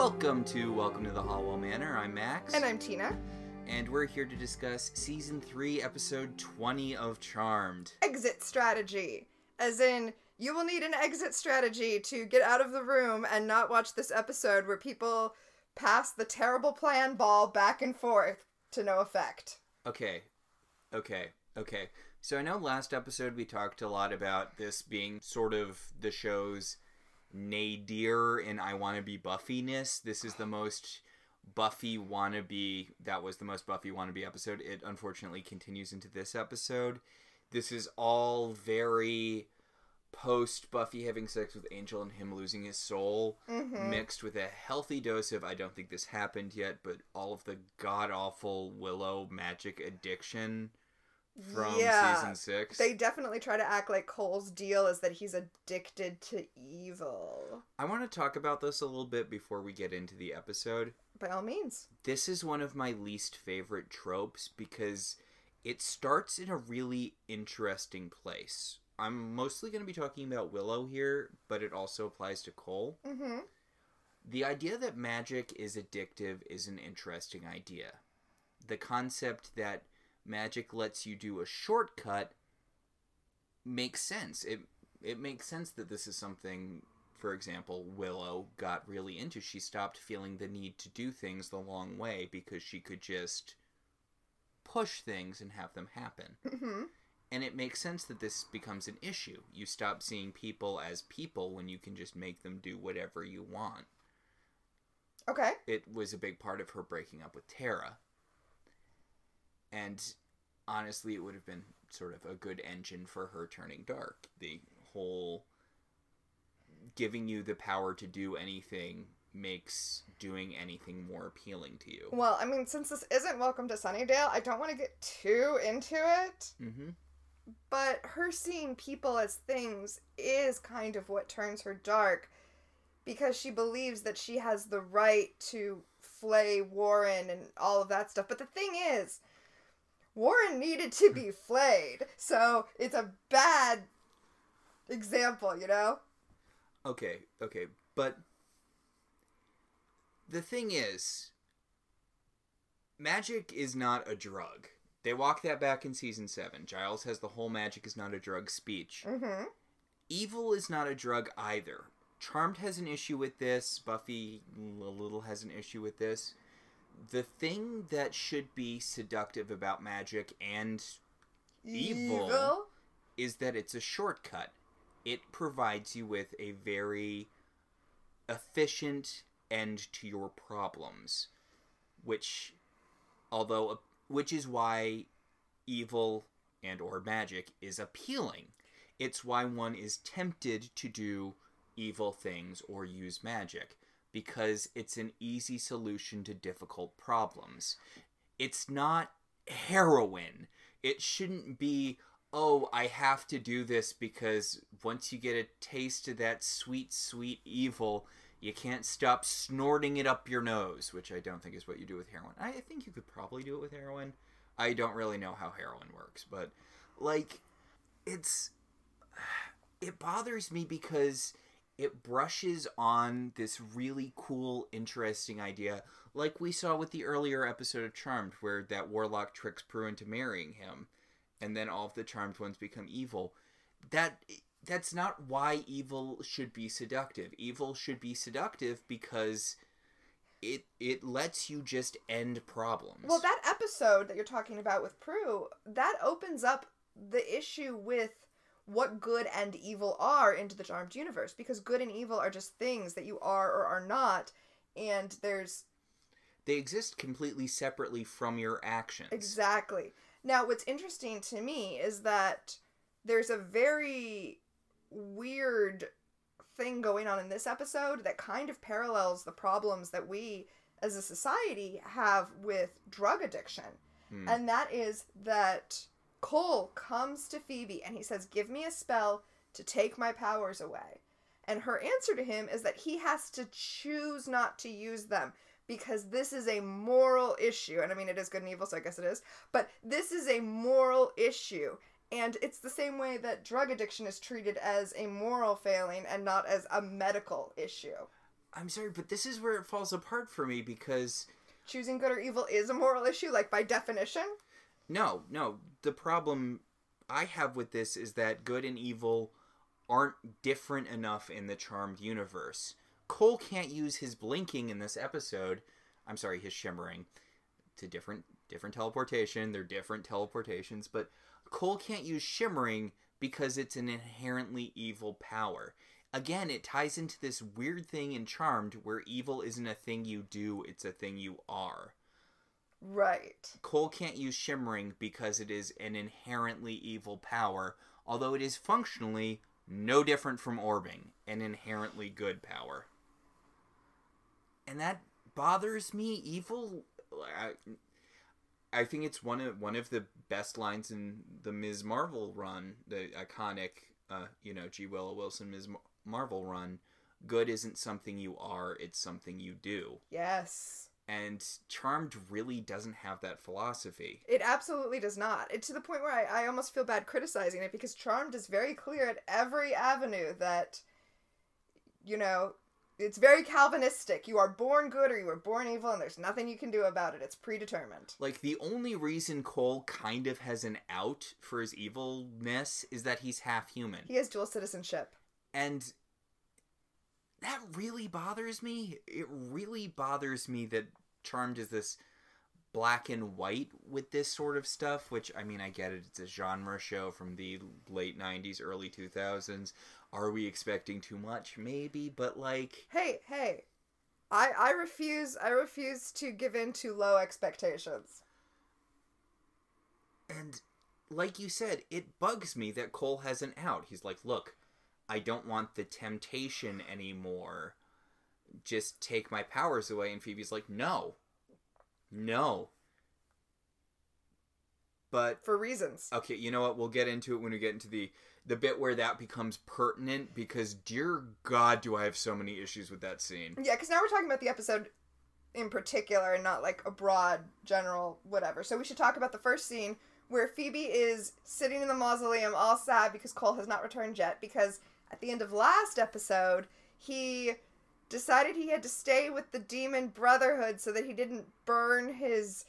Welcome to the Halliwell Manor. I'm Max. And I'm Tina. And we're here to discuss Season 3, Episode 20 of Charmed. Exit strategy. As in, you will need an exit strategy to get out of the room and not watch this episode where people pass the terrible plan ball back and forth to no effect. Okay. So I know last episode we talked a lot about this being sort of the show's nadir in I Wanna Be Buffy-ness. This is the most Buffy wannabe, that was the most Buffy wannabe episode. It unfortunately continues into this episode. This is all very post Buffy having sex with Angel and him losing his soul, mixed with a healthy dose of, I don't think this happened yet, but all of the god-awful Willow magic addiction from Season 6. They definitely try to act like Cole's deal is that he's addicted to evil. I want to talk about this a little bit before we get into the episode. By all means. This is one of my least favorite tropes because it starts in a really interesting place. I'm mostly going to be talking about Willow here, but it also applies to Cole. Mm-hmm. The idea that magic is addictive is an interesting idea. The concept that magic lets you do a shortcut makes sense. It makes sense that this is something, for example, Willow got really into. She stopped feeling the need to do things the long way because she could just push things and have them happen. Mm-hmm. And it makes sense that this becomes an issue. You stop seeing people as people when you can just make them do whatever you want. Okay. It was a big part of her breaking up with Tara. And honestly, it would have been sort of a good engine for her turning dark. The whole giving you the power to do anything makes doing anything more appealing to you. Well, I mean, since this isn't Welcome to Sunnydale, I don't want to get too into it. Mm-hmm. But her seeing people as things is kind of what turns her dark, because she believes that she has the right to flay Warren and all of that stuff. But the thing is, Warren needed to be flayed, so it's a bad example, you know? Okay, but the thing is, magic is not a drug. They walk that back in Season 7. Giles has the whole magic is not a drug speech. Mm-hmm. Evil is not a drug either. Charmed has an issue with this. Buffy a little has an issue with this. The thing that should be seductive about magic and evil is that it's a shortcut. It provides you with a very efficient end to your problems, which is why evil and or magic is appealing. It's why one is tempted to do evil things or use magic, because it's an easy solution to difficult problems. It's not heroin. It shouldn't be, oh, I have to do this because once you get a taste of that sweet, sweet evil, you can't stop snorting it up your nose, which I don't think is what you do with heroin. I think you could probably do it with heroin. I don't really know how heroin works, but, like, it bothers me because it brushes on this really cool, interesting idea, like we saw with the earlier episode of Charmed, where that warlock tricks Prue into marrying him, and then all of the Charmed ones become evil. That's not why evil should be seductive. Evil should be seductive because it lets you just end problems. Well, that episode that you're talking about with Prue, that opens up the issue with what good and evil are into the Charmed universe, because good and evil are just things that you are or are not, and they exist completely separately from your actions. Exactly. Now, what's interesting to me is that there's a very weird thing going on in this episode that kind of parallels the problems that we as a society have with drug addiction. And that is that Cole comes to Phoebe and he says, "Give me a spell to take my powers away." And her answer to him is that he has to choose not to use them because this is a moral issue. And I mean, it is good and evil, so I guess it is. But this is a moral issue. And it's the same way that drug addiction is treated as a moral failing and not as a medical issue. I'm sorry, but this is where it falls apart for me because... Choosing good or evil is a moral issue, like, by definition? No. The problem I have with this is that good and evil aren't different enough in the Charmed universe. Cole can't use his blinking in this episode. I'm sorry, his shimmering. It's a different teleportation. They're different teleportations, but Cole can't use shimmering because it's an inherently evil power. Again, it ties into this weird thing in Charmed where evil isn't a thing you do, it's a thing you are. Right. Cole can't use shimmering because it is an inherently evil power, although it is functionally no different from orbing, an inherently good power. And that bothers me. Evil... I think it's one of the best lines in the Ms. Marvel run, the iconic, G. Willow Wilson Ms. Marvel run. Good isn't something you are, it's something you do. Yes. And Charmed really doesn't have that philosophy. It absolutely does not. It's to the point where I almost feel bad criticizing it, because Charmed is very clear at every avenue that, it's very Calvinistic. You are born good or you are born evil, and there's nothing you can do about it. It's predetermined. Like, the only reason Cole kind of has an out for his evilness is that he's half human. He has dual citizenship. And that really bothers me. It really bothers me that Charmed is this black and white with this sort of stuff, which, I mean, I get it. It's a genre show from the late 90s, early 2000s. Are we expecting too much? Maybe, but like... Hey. I refuse to give in to low expectations. And like you said, it bugs me that Cole has an out. He's like, look, I don't want the temptation anymore. Just take my powers away. And Phoebe's like, no. But... For reasons. Okay, you know what? We'll get into it when we get into the bit where that becomes pertinent, because dear God, do I have so many issues with that scene. Yeah, because now we're talking about the episode in particular and not like a broad, general, whatever. So we should talk about the first scene where Phoebe is sitting in the mausoleum all sad because Cole has not returned yet, because at the end of last episode, he decided he had to stay with the Demon Brotherhood so that he didn't burn his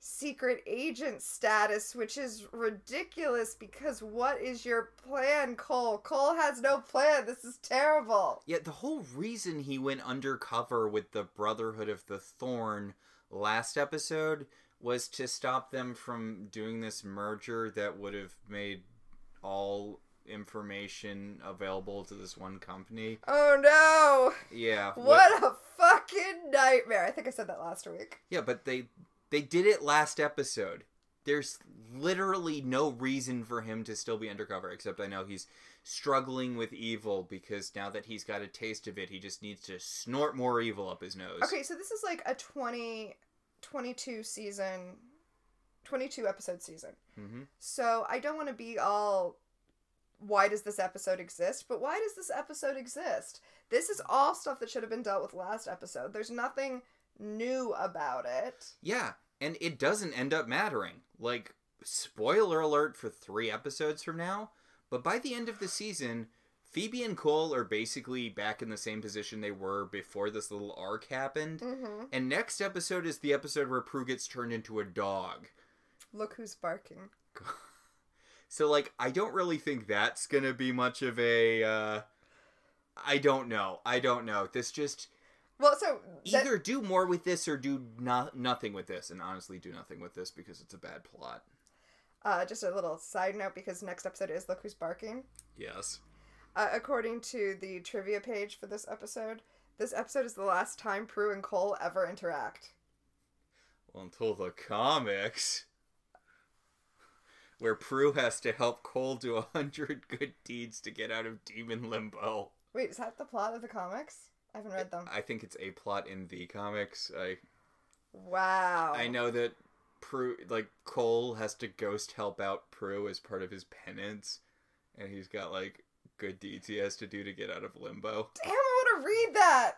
secret agent status, which is ridiculous, because what is your plan, Cole? Cole has no plan. This is terrible. Yeah, the whole reason he went undercover with the Brotherhood of the Thorn last episode was to stop them from doing this merger that would have made all information available to this one company. Oh no! Yeah. What a fucking nightmare. I think I said that last week. Yeah, but they did it last episode. There's literally no reason for him to still be undercover, except I know he's struggling with evil, because now that he's got a taste of it, he just needs to snort more evil up his nose. Okay, so this is like a 22 episode season. Mm-hmm. So I don't want to be all, why does this episode exist? But why does this episode exist? This is all stuff that should have been dealt with last episode. There's nothing new about it. Yeah, and it doesn't end up mattering. Like, spoiler alert for 3 episodes from now, but by the end of the season, Phoebe and Cole are basically back in the same position they were before this little arc happened. Mm-hmm. And next episode is the episode where Prue gets turned into a dog. Look who's barking. So, like, I don't really think that's gonna be much of a, I don't know. This just... Well, so... Either do more with this or do nothing with this. And honestly, do nothing with this because it's a bad plot. Just a little side note, because next episode is Look Who's Barking. Yes. According to the trivia page for this episode is the last time Prue and Cole ever interact. Well, until the comics, where Prue has to help Cole do 100 good deeds to get out of demon limbo. Wait, is that the plot of the comics? I haven't read them. I think it's a plot in the comics. Wow. I know that Prue, like, Cole has to ghost help out Prue as part of his penance, and he's got, like, good deeds he has to do to get out of limbo. Damn, I want to read that!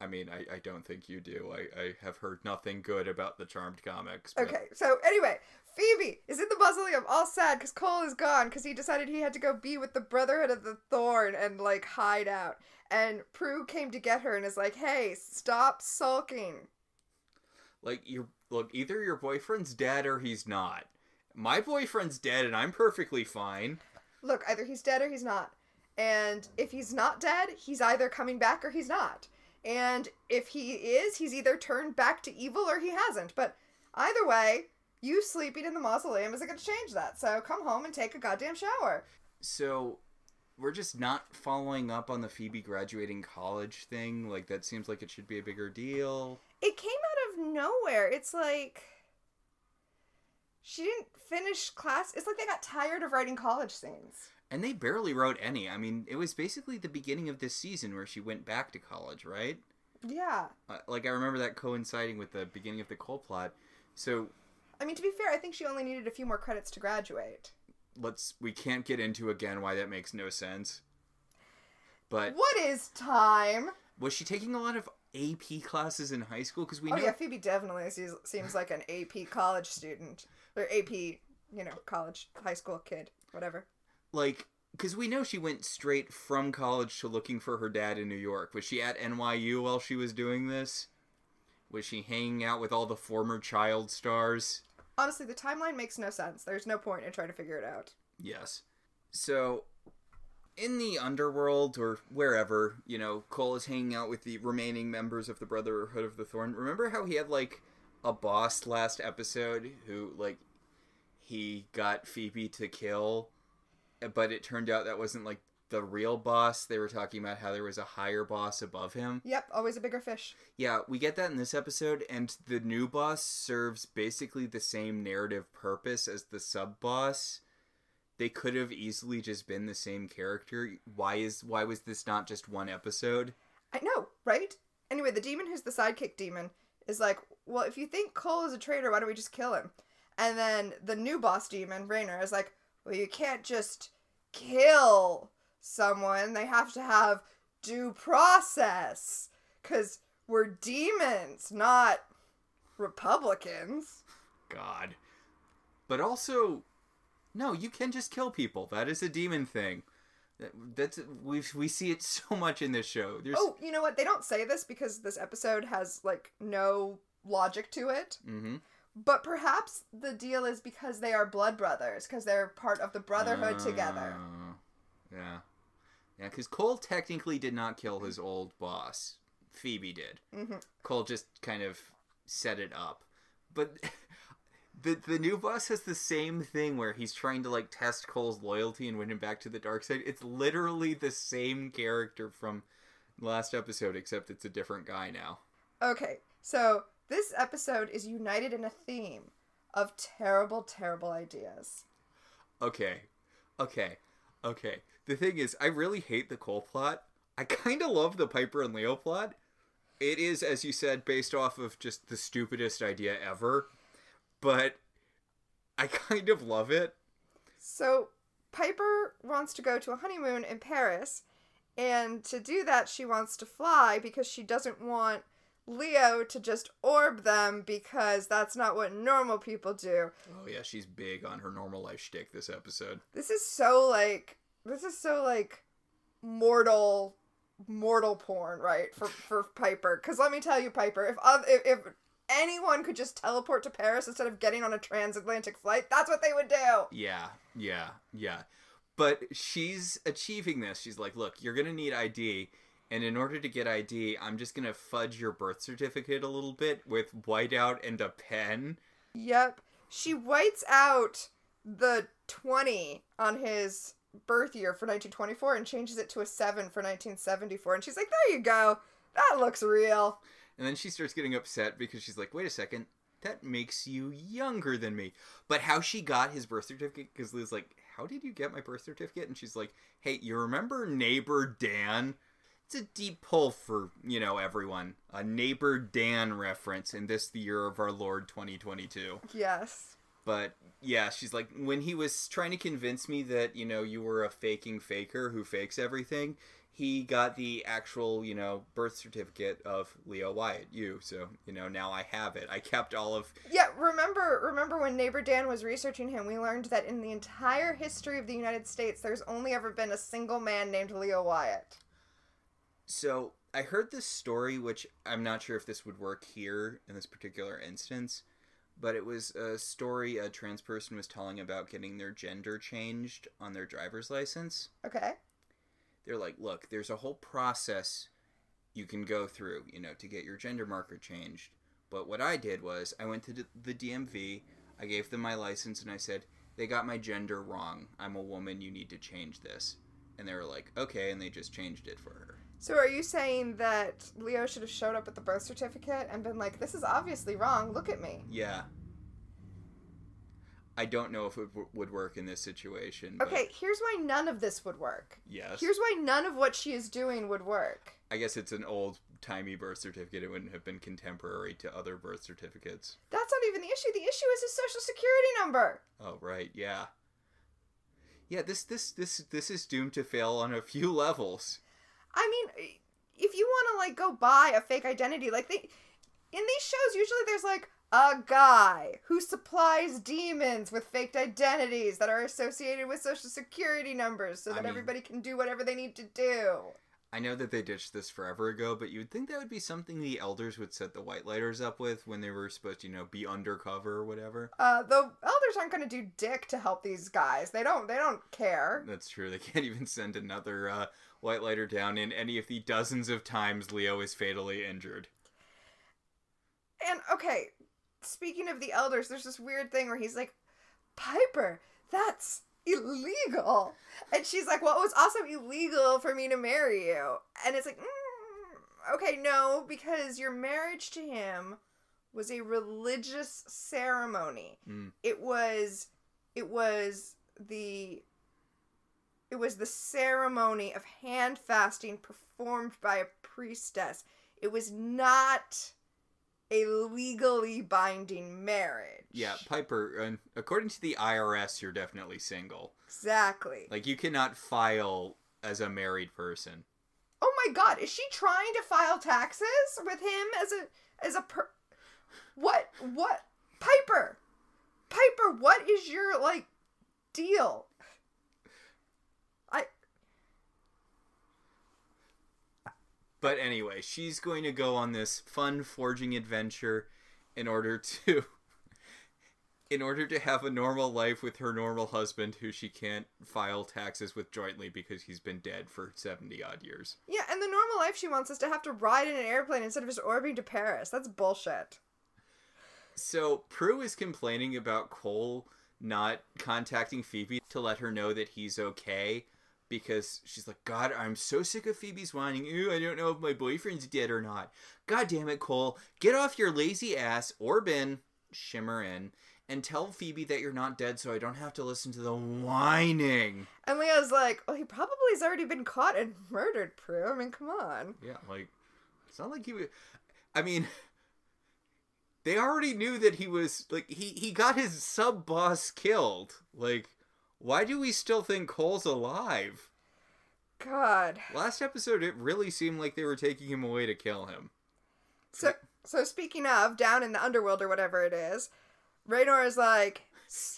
I mean, I don't think you do. I have heard nothing good about the Charmed comics. But... Okay, so anyway, Phoebe is in the mausoleum all sad because Cole is gone because he decided he had to go be with the Brotherhood of the Thorn and, like, hide out. And Prue came to get her and is like, hey, stop sulking. Like, either your boyfriend's dead or he's not. My boyfriend's dead and I'm perfectly fine. Look, either he's dead or he's not. And if he's not dead, he's either coming back or he's not. And if he is, he's either turned back to evil or he hasn't. But either way, you sleeping in the mausoleum isn't going to change that. So come home and take a goddamn shower. So we're just not following up on the Phoebe graduating college thing. Like, that seems like it should be a bigger deal. It came out of nowhere. It's like she didn't finish class. It's like they got tired of writing college scenes. And they barely wrote any. I mean, it was basically the beginning of this season where she went back to college, right? Yeah. Like, I remember that coinciding with the beginning of the Cole plot. So, I mean, to be fair, I think she only needed a few more credits to graduate. We can't get into again why that makes no sense. But what is time? Was she taking a lot of AP classes in high school? Because we know... yeah, Phoebe definitely seems like an AP college student. Or AP, college, high school kid, whatever. Like, because we know she went straight from college to looking for her dad in New York. Was she at NYU while she was doing this? Was she hanging out with all the former child stars? Honestly, the timeline makes no sense. There's no point in trying to figure it out. Yes. So, in the underworld, or wherever, Cole is hanging out with the remaining members of the Brotherhood of the Thorn. Remember how he had, a boss last episode who, he got Phoebe to kill, but it turned out that wasn't, the real boss. They were talking about how there was a higher boss above him. Yep, always a bigger fish. Yeah, we get that in this episode, and the new boss serves basically the same narrative purpose as the sub-boss. They could have easily just been the same character. Why was this not just one episode? I know, right? Anyway, the demon who's the sidekick demon is like, well, if you think Cole is a traitor, why don't we just kill him? And then the new boss demon, Raynor, is like, well, you can't just kill someone. They have to have due process. Because we're demons, not Republicans. God. But also, no, you can just kill people. That is a demon thing. We see it so much in this show. Oh, you know what? They don't say this because this episode has, no logic to it. Mm-hmm. But perhaps the deal is because they are blood brothers, because they're part of the Brotherhood together. Yeah. Yeah, because Cole technically did not kill his old boss. Phoebe did. Mm-hmm. Cole just kind of set it up. But the new boss has the same thing where he's trying to, test Cole's loyalty and win him back to the dark side. It's literally the same character from last episode, except it's a different guy now. Okay, so this episode is united in a theme of terrible, terrible ideas. Okay. The thing is, I really hate the Cole plot. I kind of love the Piper and Leo plot. It is, as you said, based off of just the stupidest idea ever. But I kind of love it. So, Piper wants to go to a honeymoon in Paris. And to do that, she wants to fly because she doesn't want Leo to just orb them because that's not what normal people do. Oh yeah, she's big on her normal life shtick this episode. This is so mortal porn, right? For Piper. Because let me tell you, Piper, if anyone could just teleport to Paris instead of getting on a transatlantic flight, that's what they would do. Yeah. But she's achieving this. She's like, look, you're going to need ID. And in order to get ID, I'm just going to fudge your birth certificate a little bit with whiteout and a pen. Yep. She whites out the 20 on his birth year for 1924 and changes it to a 7 for 1974. And she's like, there you go. That looks real. And then she starts getting upset because she's like, wait a second. That makes you younger than me. But how she got his birth certificate, because Liz like, how did you get my birth certificate? And she's like, hey, you remember Neighbor Dan? It's a deep pull for, everyone. A Neighbor Dan reference in the year of our Lord 2022. Yes. But, yeah, she's like, when he was trying to convince me that, you were a faking faker who fakes everything, he got the actual, birth certificate of Leo Wyatt, you. So, now I have it. I kept all of... Yeah, remember when Neighbor Dan was researching him, we learned that in the entire history of the United States, there's only ever been a single man named Leo Wyatt. So, I heard this story, which I'm not sure if this would work here in this particular instance, but it was a story a trans person was telling about getting their gender changed on their driver's license. Okay. They're like, look, there's a whole process you can go through, to get your gender marker changed. But what I did was, I went to the DMV, I gave them my license, and I said, they got my gender wrong. I'm a woman, you need to change this. And they were like, okay, and they just changed it for her. So are you saying that Leo should have showed up with the birth certificate and been like, this is obviously wrong, look at me? Yeah. I don't know if it would work in this situation. Okay, here's why none of this would work. Yes. Here's why none of what she is doing would work. I guess it's an old-timey birth certificate. It wouldn't have been contemporary to other birth certificates. That's not even the issue. The issue is his social security number. Oh, right, yeah. Yeah, this is doomed to fail on a few levels. I mean, if you want to, like, go buy a fake identity, like, in these shows, usually there's, like, a guy who supplies demons with faked identities that are associated with social security numbers so that everybody can do whatever they need to do. I know that they ditched this forever ago, but you would think that would be something the elders would set the white lighters up with when they were supposed to, be undercover or whatever. The elders aren't going to do dick to help these guys. They don't care. That's true. They can't even send another white lighter down in any of the dozens of times Leo is fatally injured. And, okay, speaking of the elders, there's this weird thing where he's like, Piper, that's illegal. And she's like, well, it was also illegal for me to marry you. And it's like, okay, no, because your marriage to him was a religious ceremony. It was the ceremony of hand fasting performed by a priestess. It was not a legally binding marriage. Yeah, Piper, according to the IRS, you're definitely single. Exactly. Like, you cannot file as a married person. Oh my god, is she trying to file taxes with him as a What? Piper, what is your, like, deal? But anyway, she's going to go on this fun forging adventure in order to have a normal life with her normal husband who she can't file taxes with jointly because he's been dead for 70 odd years. Yeah, and the normal life she wants is to have to ride in an airplane instead of just orbiting to Paris. That's bullshit. So Prue is complaining about Cole not contacting Phoebe to let her know that he's okay. Because she's like, God, I'm so sick of Phoebe's whining. Ew, I don't know if my boyfriend's dead or not. God damn it, Cole. Get off your lazy ass, or shimmer in, and tell Phoebe that you're not dead so I don't have to listen to the whining. And Leo's like, well, he probably's already been caught and murdered, Prue. I mean, come on. Yeah, like, it's not like he was... I mean, they already knew that he was, like, he got his sub-boss killed. Like... Why do we still think Cole's alive? God. Last episode, it really seemed like they were taking him away to kill him. So speaking of, down in the underworld or whatever it is, Raynor is like...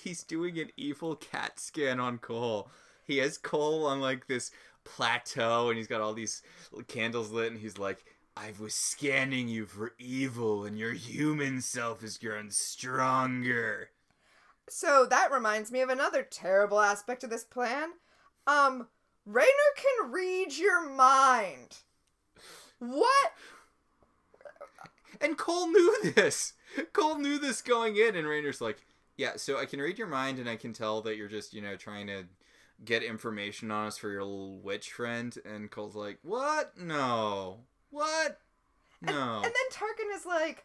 He's doing an evil cat scan on Cole. He has Cole on, like, this plateau, and he's got all these candles lit, and he's like, I was scanning you for evil, and your human self has grown stronger. So that reminds me of another terrible aspect of this plan. Raynor can read your mind. What? And Cole knew this. Cole knew this going in, and Raynor's like, yeah, so I can read your mind, and I can tell that you're just, trying to get information on us for your little witch friend. And Cole's like, what? No. What? No. And then Tarkin is like,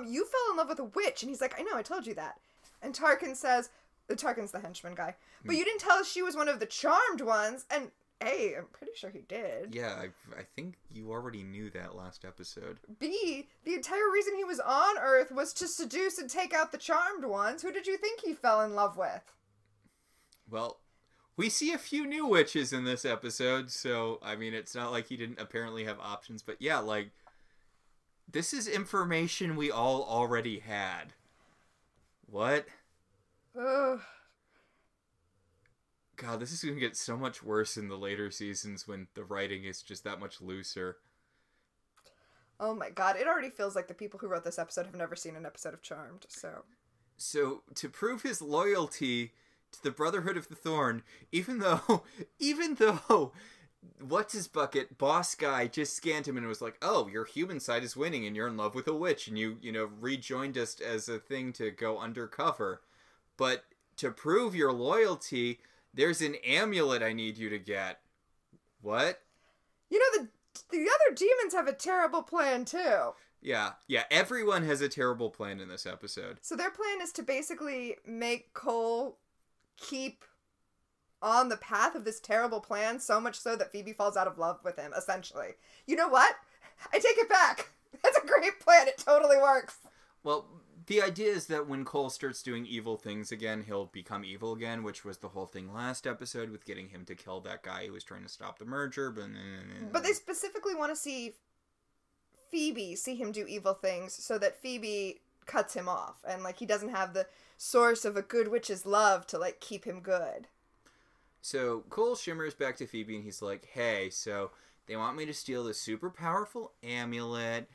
you fell in love with a witch. And he's like, I know, I told you that. And Tarkin says, Tarkin's the henchman guy, but you didn't tell us she was one of the charmed ones. And A, I'm pretty sure he did. Yeah, I think you already knew that last episode. B, the entire reason he was on Earth was to seduce and take out the charmed ones. Who did you think he fell in love with? Well, we see a few new witches in this episode, so, I mean, it's not like he didn't apparently have options, but yeah, like, this is information we all already had. What? Ugh. God, this is going to get so much worse in the later seasons when the writing is just that much looser. Oh my God, it already feels like the people who wrote this episode have never seen an episode of Charmed, so... So, to prove his loyalty to the Brotherhood of the Thorn, even though, What's-His-Bucket, boss guy, just scanned him and was like, oh, your human side is winning and you're in love with a witch and you rejoined us as a thing to go undercover. But to prove your loyalty, there's an amulet I need you to get. What? You know, the other demons have a terrible plan, too. Yeah, everyone has a terrible plan in this episode. So their plan is to basically make Cole keep on the path of this terrible plan, so much so that Phoebe falls out of love with him, essentially. You know what? I take it back. That's a great plan. It totally works. Well, the idea is that when Cole starts doing evil things again, he'll become evil again, which was the whole thing last episode with getting him to kill that guy who was trying to stop the merger. But they specifically want to see Phoebe see him do evil things so that Phoebe cuts him off. And, like, he doesn't have the source of a good witch's love to, like, keep him good. So Cole shimmers back to Phoebe and he's like, hey, so they want me to steal this super powerful amulet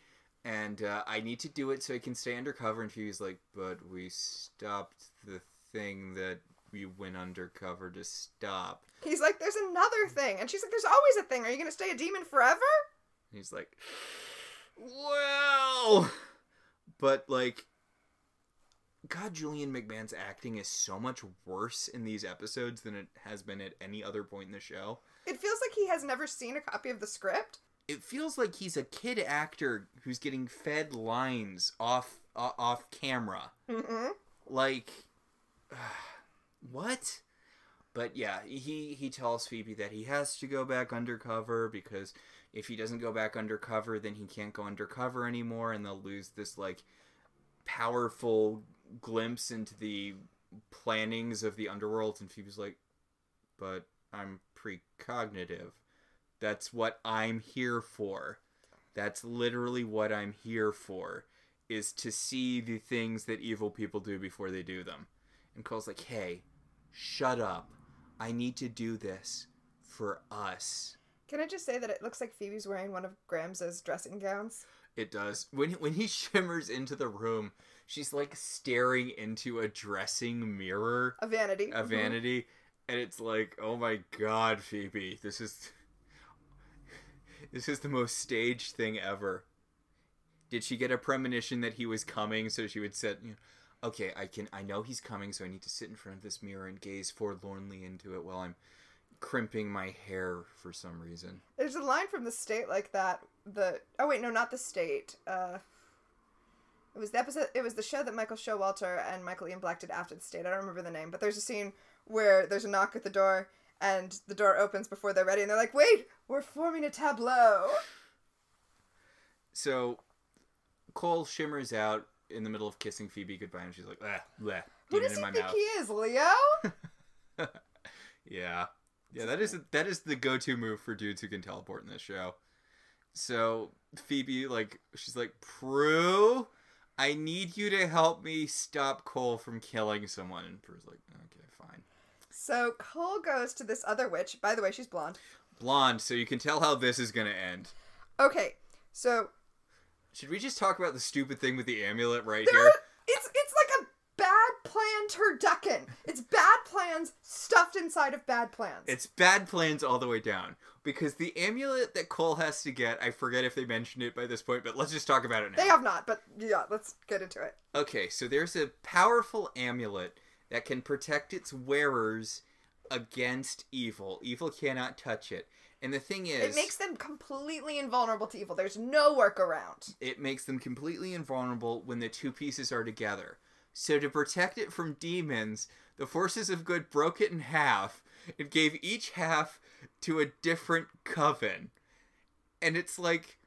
and I need to do it so I can stay undercover. And Phoebe's like, but we stopped the thing that we went undercover to stop. He's like, there's another thing. And she's like, there's always a thing. Are you going to stay a demon forever? And he's like, well, but like, God, Julian McMahon's acting is so much worse in these episodes than it has been at any other point in the show. It feels like he has never seen a copy of the script. It feels like he's a kid actor who's getting fed lines off camera. Mm-hmm. Like, what? But yeah, he tells Phoebe that he has to go back undercover because if he doesn't go back undercover, then he can't go undercover anymore, and they'll lose this, like, powerful glimpse into the plannings of the underworld. And Phoebe's like, but I'm precognitive. That's what I'm here for. That's literally what I'm here for, is to see the things that evil people do before they do them. And Cole's like, hey, shut up. I need to do this for us. Can I just say that it looks like Phoebe's wearing one of Grams's dressing gowns? It does. When he shimmers into the room, she's like staring into a dressing mirror. A vanity. A vanity. Mm-hmm. And it's like, oh my God, Phoebe, this is the most staged thing ever. Did she get a premonition that he was coming, so she would say, okay, I know he's coming, so I need to sit in front of this mirror and gaze forlornly into it while I'm crimping my hair for some reason. There's a line from The State like that. Oh wait, no, not The State. It was the episode. It was the show that Michael Showalter and Michael Ian Black did after The State. I don't remember the name, but there's a scene where there's a knock at the door, and the door opens before they're ready, and they're like, "Wait, we're forming a tableau." So Cole shimmers out in the middle of kissing Phoebe goodbye, and she's like, bleh, who does he think he is, Leo? Yeah, that is the go-to move for dudes who can teleport in this show. So Phoebe, she's like, Prue, I need you to help me stop Cole from killing someone. And Prue's like, okay, fine. So Cole goes to this other witch. By the way, she's blonde. Blonde, so you can tell how this is going to end. Okay, so... Should we just talk about the stupid thing with the amulet here? It's like a bad plan turducken. It's bad plans stuffed inside of bad plans. It's bad plans all the way down. Because the amulet that Cole has to get, I forget if they mentioned it by this point, but let's just talk about it now. They have not, but yeah, let's get into it. Okay, so there's a powerful amulet that can protect its wearers against evil. Evil cannot touch it. And the thing is... It makes them completely invulnerable to evil. There's no workaround. It makes them completely invulnerable when the two pieces are together. So to protect it from demons, the forces of good broke it in half and gave each half to a different coven. And it's like,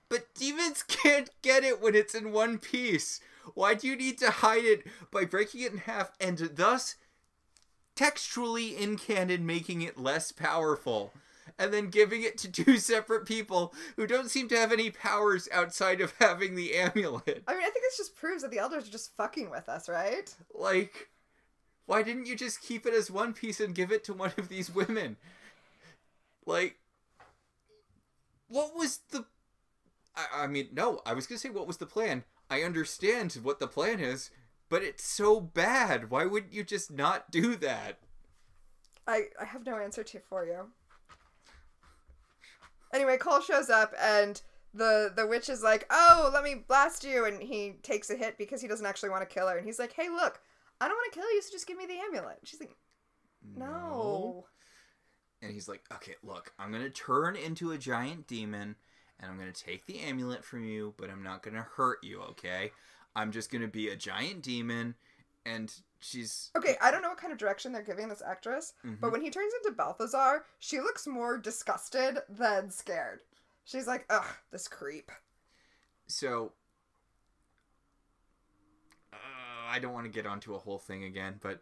but demons can't get it when it's in one piece. Why do you need to hide it by breaking it in half and thus textually in canon making it less powerful? And then giving it to two separate people who don't seem to have any powers outside of having the amulet. I mean, I think this just proves that the elders are just fucking with us, right? Why didn't you just keep it as one piece and give it to one of these women? Like, what was the... I mean, no, I was going to say what was the plan. I understand what the plan is, but it's so bad. Why wouldn't you just not do that? I have no answer for you. Anyway, Cole shows up and the witch is like, oh, let me blast you. And he takes a hit because he doesn't actually want to kill her. And he's like, hey, look, I don't want to kill you, so just give me the amulet. She's like, no. And he's like, okay, look, I'm going to turn into a giant demon and I'm going to take the amulet from you, but I'm not going to hurt you, okay? I'm just going to be a giant demon. And she's... Okay, I don't know what kind of direction they're giving this actress, but when he turns into Balthazar, she looks more disgusted than scared. She's like, ugh, this creep. So, I don't want to get onto a whole thing again, but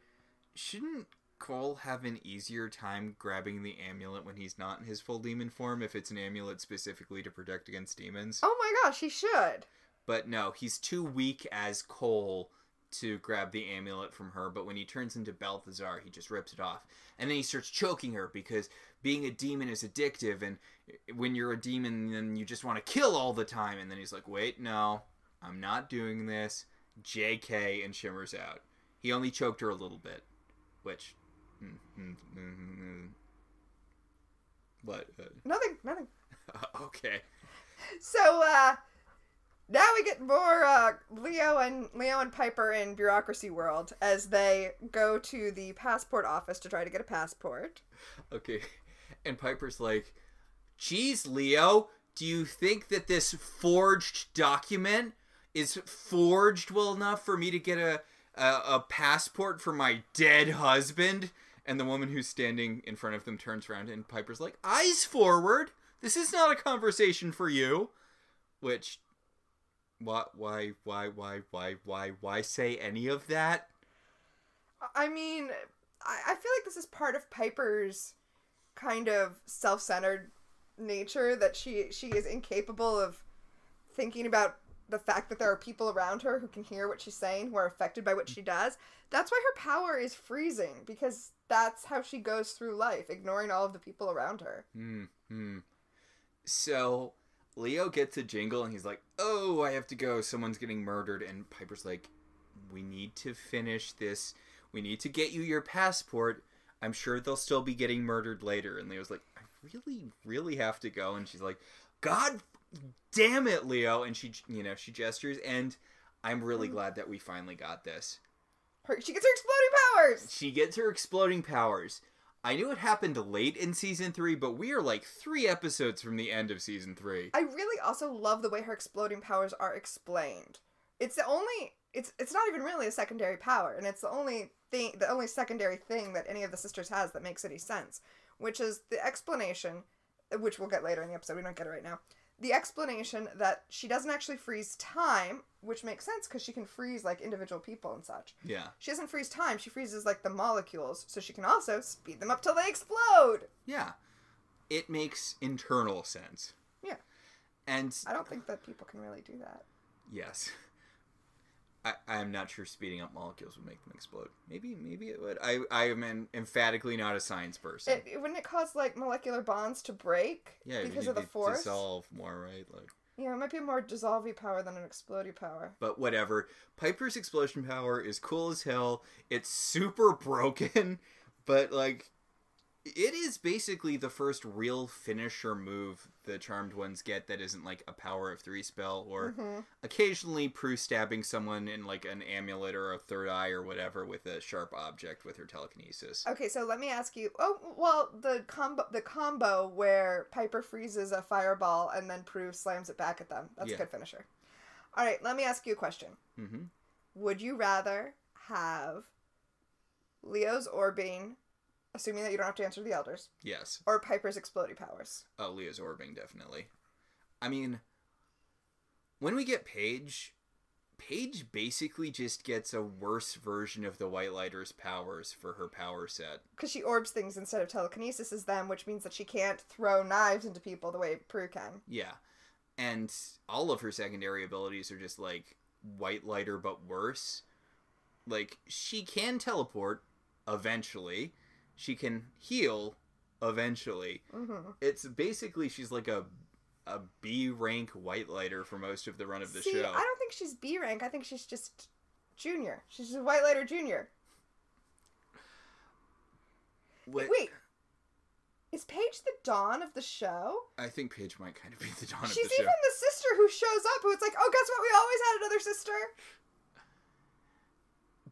shouldn't Cole have an easier time grabbing the amulet when he's not in his full demon form if it's an amulet specifically to protect against demons? Oh my gosh, he should. But no, he's too weak as Cole to grab the amulet from her, but when he turns into Balthazar, he just rips it off. And then he starts choking her because being a demon is addictive, and when you're a demon, then you just want to kill all the time. And then he's like, wait, no, I'm not doing this. JK, and shimmers out. He only choked her a little bit, which... What? Nothing. Okay. So, now we get more Leo and Piper in bureaucracy world as they go to the passport office to try to get a passport. Okay. And Piper's like, geez, Leo, do you think that this forged document is forged well enough for me to get a passport for my dead husband? And the woman who's standing in front of them turns around and Piper's like, eyes forward! This is not a conversation for you. Which... Why say any of that? I mean, I feel like this is part of Piper's kind of self-centered nature, that she is incapable of thinking about the fact that there are people around her who can hear what she's saying, who are affected by what she does. That's why her power is freezing, because that's how she goes through life, ignoring all of the people around her. So... Leo gets a jingle and he's like, oh, I have to go. Someone's getting murdered. And Piper's like, we need to finish this. We need to get you your passport. I'm sure they'll still be getting murdered later. And Leo's like, I really, really have to go. And she's like, God damn it, Leo. And she gestures. And I'm really glad that we finally got this. She gets her exploding powers. She gets her exploding powers. I knew it happened late in Season 3, but we are like 3 episodes from the end of Season 3. I really also love the way her exploding powers are explained. It's not even really a secondary power, and it's the only secondary thing that any of the sisters has that makes any sense, which is the explanation, which we'll get later in the episode, we don't get it right now. The explanation that she doesn't actually freeze time, which makes sense because she can freeze like individual people and such. Yeah. She doesn't freeze time, she freezes like the molecules, so she can also speed them up till they explode. Yeah. It makes internal sense. Yeah. And I don't think that people can really do that. Yes. I'm not sure speeding up molecules would make them explode. Maybe it would. I am emphatically not a science person. Wouldn't it cause like molecular bonds to break? Yeah, because of the force? Dissolve more, right? Like. Yeah, it might be more dissolvey power than an explodey power. But whatever. Piper's explosion power is cool as hell. It's super broken, but like, it is basically the first real finisher move the Charmed ones get that isn't like a power of 3 spell, or occasionally Prue stabbing someone in like an amulet or a third eye or whatever with a sharp object with her telekinesis. Okay, so let me ask you. Oh, well, the combo where Piper freezes a fireball and then Prue slams it back at them. That's a good finisher. All right, let me ask you a question. Mm-hmm. Would you rather have Leo's orbing, assuming that you don't have to answer the elders? Yes. Or Piper's exploding powers? Oh, Leo's orbing, definitely. I mean, when we get Paige basically just gets a worse version of the White Lighter's powers for her power set. Because she orbs things instead of telekinesis as them, which means that she can't throw knives into people the way Prue can. Yeah. And all of her secondary abilities are just like White Lighter, but worse. Like, she can teleport. eventually. She can heal eventually. Mm-hmm. It's basically she's like a B rank white lighter for most of the run of the show. I don't think she's B rank. I think she's just junior. She's just a white lighter junior. Wait. Is Paige the Dawn of the show? I think Paige might kind of be the Dawn of the show. She's even the sister who shows up, who it's like, oh, guess what? We always had another sister.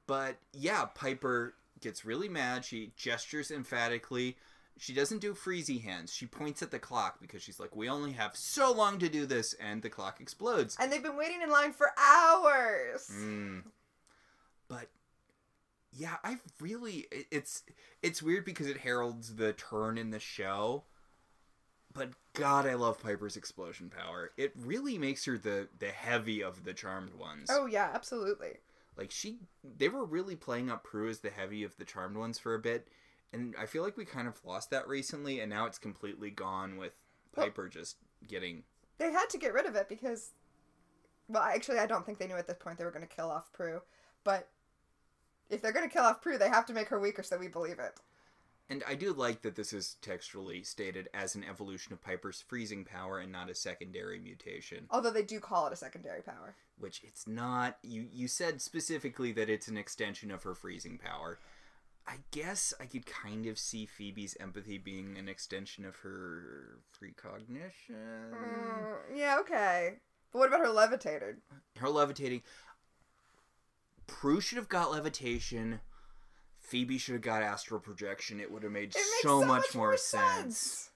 But yeah, Piper gets really mad. She gestures emphatically. She doesn't do freezy hands. She points at the clock because she's like, we only have so long to do this, and the clock explodes. And they've been waiting in line for hours. But yeah, it's weird because it heralds the turn in the show. But God, I love Piper's explosion power. It really makes her the heavy of the charmed ones. Oh yeah, absolutely. Like they were really playing up Prue as the heavy of the charmed ones for a bit. And I feel like we kind of lost that recently, and now it's completely gone with Piper just getting... They had to get rid of it because... Well, actually, I don't think they knew at this point they were going to kill off Prue. But if they're going to kill off Prue, they have to make her weaker so we believe it. And I do like that this is textually stated as an evolution of Piper's freezing power and not a secondary mutation. Although they do call it a secondary power. Which it's not. You said specifically that it's an extension of her freezing power. I guess I could kind of see Phoebe's empathy being an extension of her precognition. Yeah, okay. But what about her levitating? Her levitating... Prue should have got levitation. Phoebe should have got astral projection. It would have made so much more sense.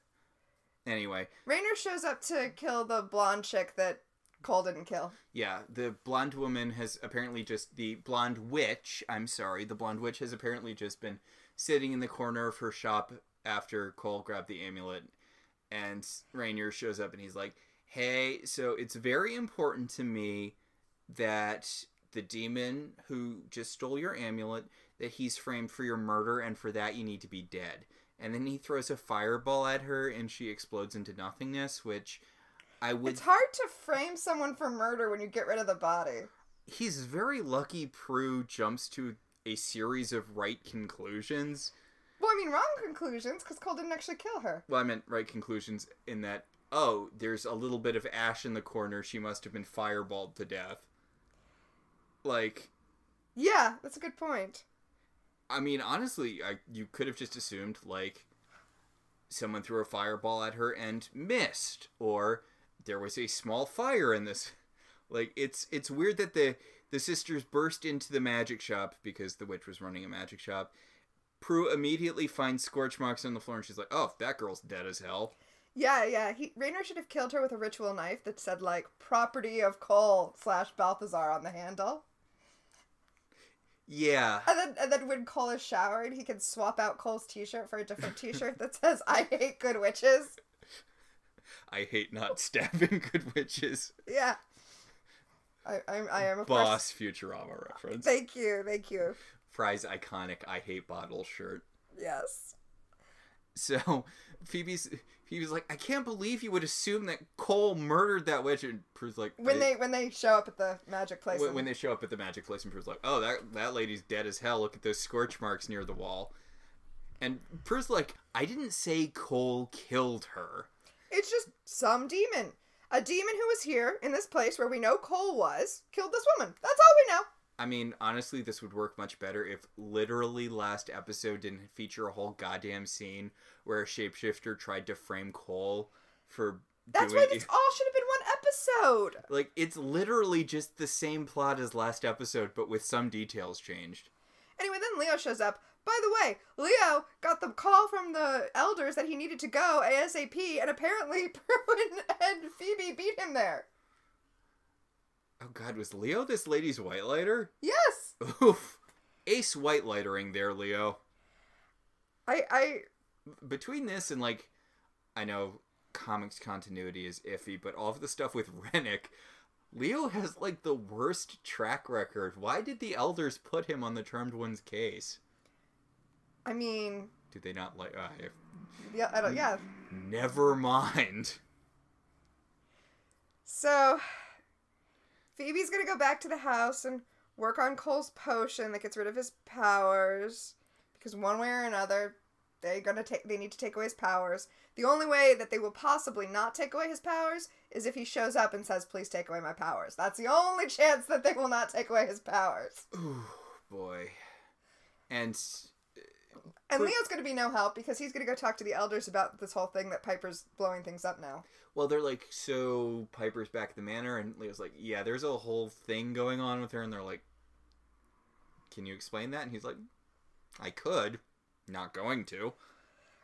Anyway. Raynor shows up to kill the blonde chick that Cole didn't kill. Yeah, the blonde woman has apparently the blonde witch has apparently just been sitting in the corner of her shop after Cole grabbed the amulet. And Raynor shows up and he's like, hey, so it's very important to me that the demon who just stole your amulet, that he's framed for your murder, and for that you need to be dead. And then he throws a fireball at her and she explodes into nothingness, which It's hard to frame someone for murder when you get rid of the body. He's very lucky Prue jumps to a series of right conclusions. Well, I mean, wrong conclusions, because Cole didn't actually kill her. Well, I meant right conclusions in that, oh, there's a little bit of ash in the corner, she must have been fireballed to death. Like... Yeah, that's a good point. I mean, honestly, you could have just assumed, like, someone threw a fireball at her and missed, or there was a small fire in this. Like, it's weird that the sisters burst into the magic shop because the witch was running a magic shop. Prue immediately finds scorch marks on the floor and she's like, oh, that girl's dead as hell. Yeah. Raynor should have killed her with a ritual knife that said, like, property of Cole / Balthazar on the handle. Yeah. And then when Cole is showered, he can swap out Cole's t-shirt for a different t-shirt that says, I hate good witches. I hate not stabbing good witches. Yeah. I am a Boss Futurama reference. Thank you. Fry's iconic I hate bottles shirt. Yes. So Phoebe's like, I can't believe you would assume that Cole murdered that witch. And Prue's like, when they show up at the magic place. When they show up at the magic place, and Prue's like, oh, that lady's dead as hell. Look at those scorch marks near the wall. And Prue's like, I didn't say Cole killed her. It's just some demon. A demon who was here in this place where we know Cole was killed this woman. That's all we know. I mean, honestly, this would work much better if literally last episode didn't feature a whole goddamn scene where a shapeshifter tried to frame Cole for That's why this all should have been one episode. Like, it's literally just the same plot as last episode, but with some details changed. Anyway, then Leo shows up. By the way, Leo got the call from the elders that he needed to go ASAP, and apparently Prue and Phoebe beat him there. Oh god, was Leo this lady's white lighter? Yes! Oof. Ace white lightering there, Leo. I Between this and, like, I know comics continuity is iffy, but all of the stuff with Rennick, Leo has, like, the worst track record. Why did the elders put him on the Charmed One's case? I mean... Did they not like... yeah, I don't... Yeah. Never mind. So... Phoebe's gonna go back to the house and work on Cole's potion that gets rid of his powers. because one way or another, they need to take away his powers. The only way that they will possibly not take away his powers is if he shows up and says, "Please take away my powers." That's the only chance that they will not take away his powers. Ooh, boy. And Leo's going to be no help because he's going to go talk to the elders about this whole thing that Piper's blowing things up now. Well, they're like, so Piper's back at the manor, and Leo's like, yeah, there's a whole thing going on with her, and they're like, can you explain that? And he's like, I could. Not going to.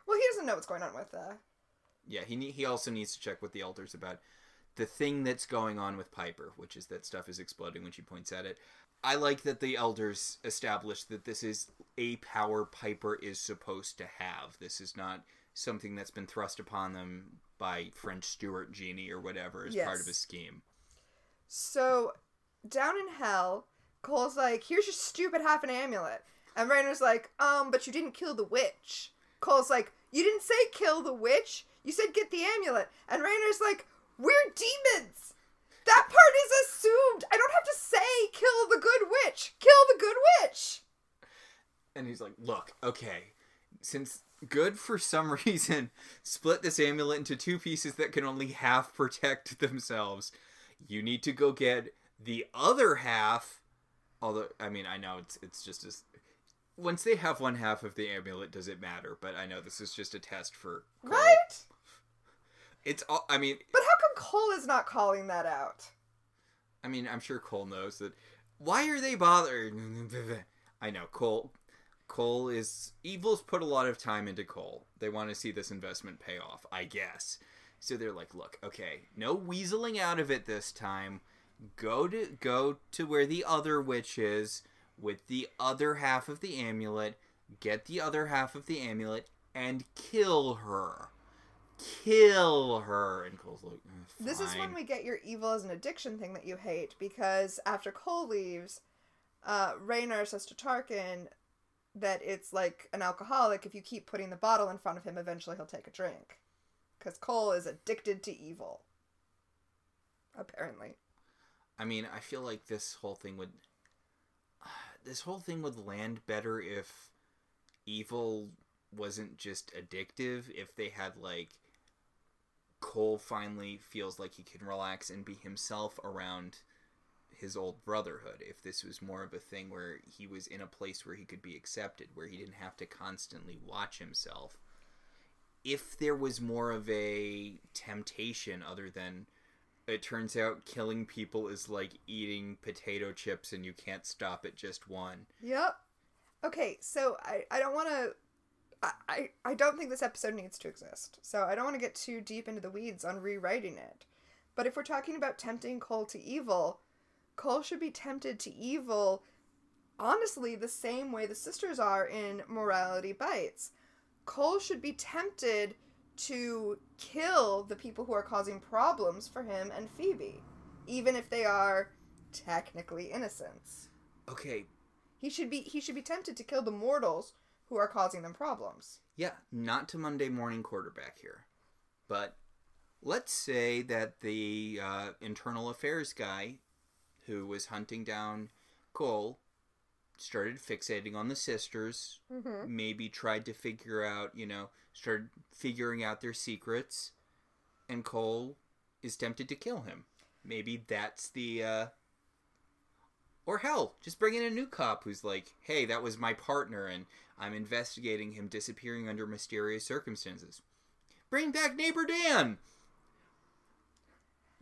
Well, he doesn't know what's going on with Yeah, he also needs to check with the elders about the thing that's going on with Piper, which is that stuff is exploding when she points at it. I like that the elders established that this is a power Piper is supposed to have. This is not something that's been thrust upon them by French Stewart Genie or whatever as part of a scheme. So, down in hell, Cole's like, here's your stupid half an amulet. And Raynor's like, but you didn't kill the witch. Cole's like, you didn't say kill the witch. You said get the amulet. And Raynor's like, we're demons. That part is assumed. I don't have to say kill the good witch. Kill the good witch. And he's like, look, okay, since good for some reason split this amulet into two pieces that can only half protect themselves, you need to go get the other half. Although, I mean, I know it's just as... Once they have one half of the amulet, does it matter? But I know this is just a test for Cole. Right? It's all, I mean... But how come Cole is not calling that out? I mean, I'm sure Cole knows that. Why are they bothered? I know, Cole is... Evil's put a lot of time into Cole. They want to see this investment pay off, I guess. So they're like, look, okay, no weaseling out of it this time. Go to where the other witch is with the other half of the amulet, get the other half of the amulet, and kill her. Kill her. And Cole's like, fine. This is when we get your evil as an addiction thing that you hate, because after Cole leaves, Raynor says to Tarkin that it's like an alcoholic. If you keep putting the bottle in front of him, eventually he'll take a drink. Because Cole is addicted to evil. Apparently. I mean, I feel like this whole thing would land better if evil wasn't just addictive. If they had, like, Cole finally feels like he can relax and be himself around his old brotherhood. If this was more of a thing where he was in a place where he could be accepted, where he didn't have to constantly watch himself. If there was more of a temptation other than... It turns out killing people is like eating potato chips and you can't stop at just one. Yep. Okay, so I don't want to... I don't think this episode needs to exist. So I don't want to get too deep into the weeds on rewriting it. But if we're talking about tempting Cole to evil, Cole should be tempted to evil, honestly, the same way the sisters are in Morality Bites. Cole should be tempted to kill the people who are causing problems for him and Phoebe, even if they are technically innocents. Okay. He should be tempted to kill the mortals who are causing them problems. Yeah, not to Monday morning quarterback here. But let's say that the internal affairs guy who was hunting down Cole started fixating on the sisters, maybe tried to figure out, started figuring out their secrets, and Cole is tempted to kill him. Maybe that's the, or hell, just bring in a new cop who's like, hey, that was my partner, and I'm investigating him disappearing under mysterious circumstances. Bring back Neighbor Dan!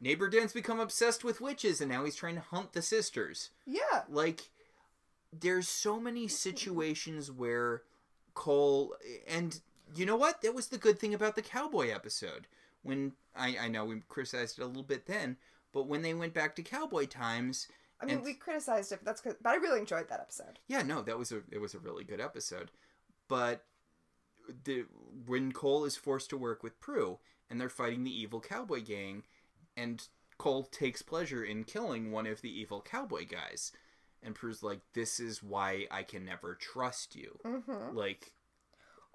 Neighbor Dan's become obsessed with witches, and now he's trying to hunt the sisters. Yeah. Like, there's so many situations where Cole, and you know what? That was the good thing about the cowboy episode. When, I know we criticized it a little bit then, but when they went back to cowboy times... I mean, we criticized it, but I really enjoyed that episode. Yeah, no, it was a really good episode. But when Cole is forced to work with Prue, and they're fighting the evil cowboy gang, and Cole takes pleasure in killing one of the evil cowboy guys. And Prue's like, this is why I can never trust you. Mm-hmm. Like...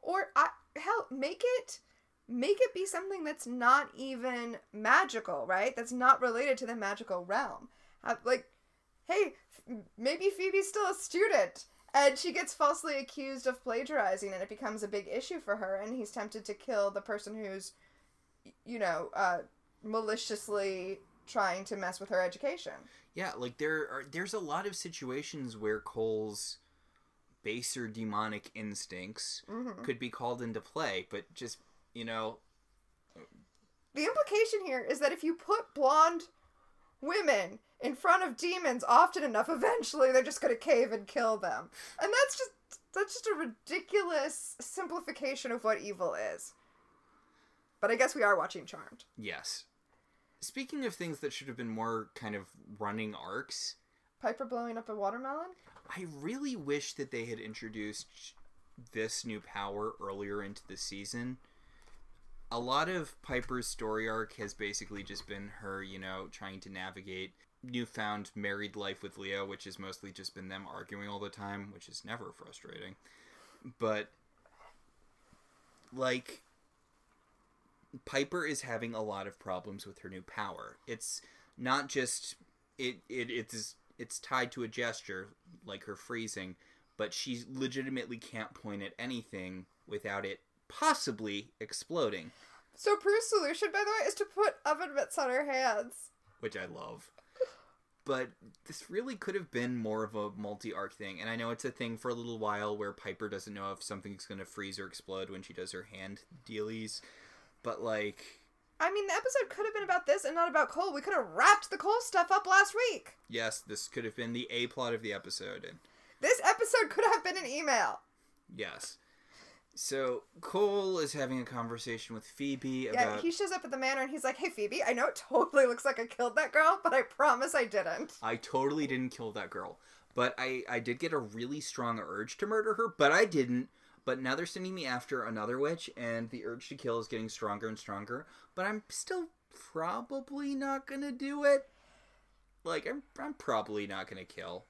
Or, hell, make it be something that's not even magical, right? That's not related to the magical realm. Like, hey, maybe Phoebe's still a student, And she gets falsely accused of plagiarizing, and it becomes a big issue for her, and he's tempted to kill the person who's, maliciously trying to mess with her education. Yeah, like there's a lot of situations where Cole's baser demonic instincts could be called into play, but just, The implication here is that if you put blonde women in front of demons often enough, eventually they're just going to cave and kill them. And that's just a ridiculous simplification of what evil is. But I guess we are watching Charmed. Yes. Speaking of things that should have been more kind of running arcs... Piper blowing up a watermelon? I really wish that they had introduced this new power earlier into the season. A lot of Piper's story arc has basically just been her, trying to navigate newfound married life with Leo, which has mostly just been them arguing all the time, which is never frustrating. But, Piper is having a lot of problems with her new power. It's not just... It's tied to a gesture, like her freezing, but she legitimately can't point at anything without it possibly exploding. So Prue's solution, by the way, is to put oven mitts on her hands. Which I love. But this really could have been more of a multi-arc thing, and I know it's a thing for a little while where Piper doesn't know if something's going to freeze or explode when she does her hand dealies, but the episode could have been about this and not about Cole. We could have wrapped the Cole stuff up last week. Yes, this could have been the A-plot of the episode. And this episode could have been an email. Yes. So, Cole is having a conversation with Phoebe about... Yeah, he shows up at the manor and he's like, hey, Phoebe, I know it totally looks like I killed that girl, but I promise I didn't. I totally didn't kill that girl. But I did get a really strong urge to murder her, but I didn't. But now they're sending me after another witch, and the urge to kill is getting stronger and stronger. But I'm still probably not gonna do it. I'm probably not gonna kill.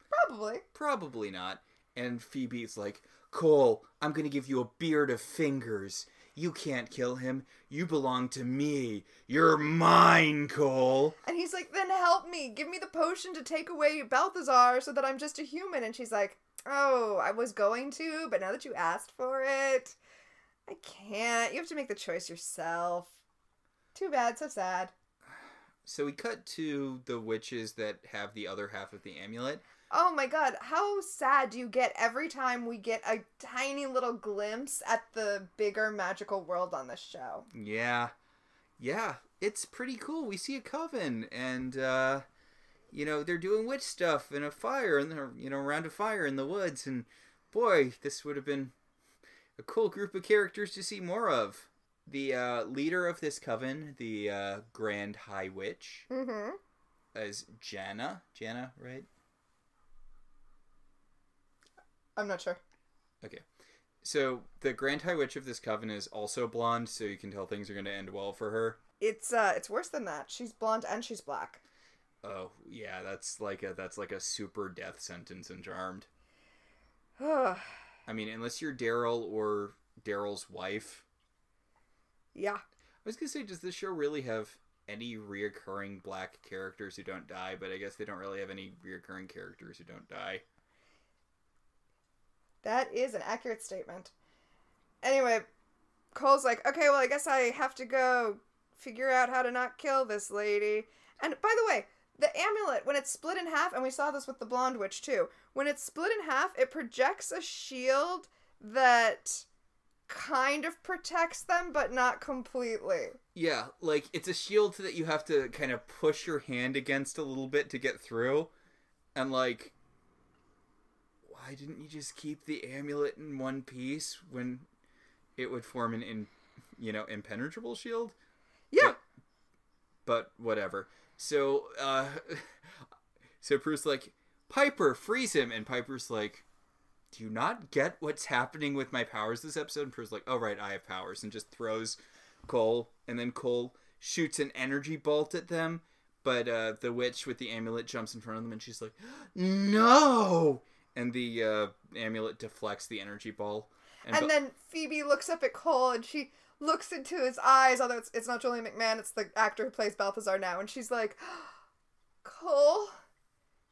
Probably. Probably not. And Phoebe's like, Cole, I'm gonna give you a beard of fingers. You can't kill him. You belong to me. You're mine, Cole. And he's like, then help me. Give me the potion to take away Balthazar so that I'm just a human. And she's like, oh, I was going to, but now that you asked for it, I can't. You have to make the choice yourself. Too bad, so sad. So we cut to the witches that have the other half of the amulet. Oh my god, how sad do you get every time we get a tiny little glimpse at the bigger magical world on this show? Yeah. Yeah, it's pretty cool. We see a coven, and, they're doing witch stuff in a fire, and they're, around a fire in the woods, and boy, this would have been a cool group of characters to see more of. The leader of this coven, the Grand High Witch, is Jana. Jana, right? I'm not sure. Okay. So, the Grand High Witch of this coven is also blonde, so you can tell things are going to end well for her. It's worse than that. She's blonde and she's black. Oh, yeah, that's like a super death sentence in Charmed. I mean, unless you're Daryl or Daryl's wife. Yeah. I was going to say, does this show really have any reoccurring black characters who don't die? But I guess they don't really have any reoccurring characters who don't die. That is an accurate statement. Anyway, Cole's like, okay, well, I guess I have to go figure out how to not kill this lady. And by the way, the amulet, when it's split in half, and we saw this with the blonde witch too, when it's split in half, it projects a shield that kind of protects them, but not completely. Yeah, it's a shield that you have to kind of push your hand against a little bit to get through. And why didn't you just keep the amulet in one piece when it would form an impenetrable shield? Yeah. But whatever. So, so Prue's like, Piper, freeze him. And Piper's like, do you not get what's happening with my powers this episode? And Prue's like, oh, right, I have powers. And just throws Cole. And then Cole shoots an energy bolt at them. But the witch with the amulet jumps in front of them. And she's like, no! And the amulet deflects the energy ball. And then Phoebe looks up at Cole and she looks into his eyes, although it's not Julian McMahon, it's the actor who plays Balthazar now. And she's like, Cole,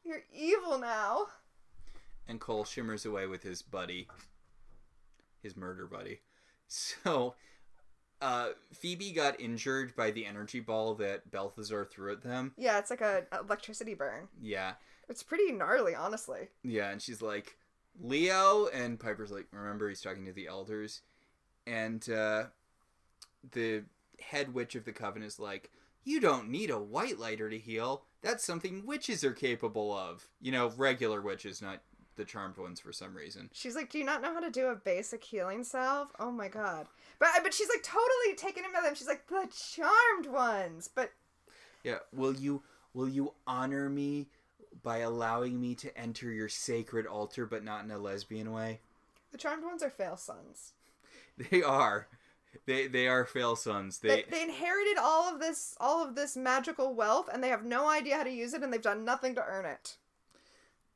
you're evil now. And Cole shimmers away with his buddy. His murder buddy. So, Phoebe got injured by the energy ball that Balthazar threw at them. Yeah, it's like a electricity burn. Yeah. It's pretty gnarly, honestly. Yeah, and she's like, Leo, and Piper's like, remember, he's talking to the elders. And the head witch of the coven is like, you don't need a white lighter to heal. That's something witches are capable of. You know, regular witches, not the charmed ones for some reason. She's like, do you not know how to do a basic healing salve? Oh my god. But she's like totally taken him by them. She's like, the charmed ones. But yeah, will you honor me by allowing me to enter your sacred altar, but not in a lesbian way? The charmed ones are fail sons. They are. They are fail sons. They inherited all of this magical wealth, and they have no idea how to use it, and they've done nothing to earn it.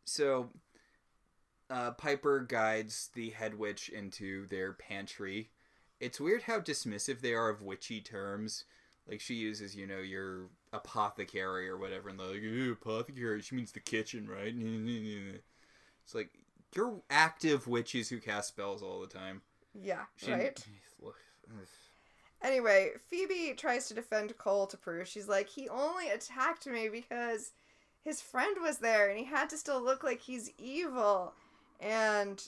So, Piper guides the head witch into their pantry. It's weird how dismissive they are of witchy terms. Like, she uses, your apothecary or whatever, and they're like, ew, apothecary, she means the kitchen, right? It's like, you're active witches who cast spells all the time. Yeah, right? Anyway, Phoebe tries to defend Cole to Prue. She's like, he only attacked me because his friend was there, and he had to still look like he's evil. And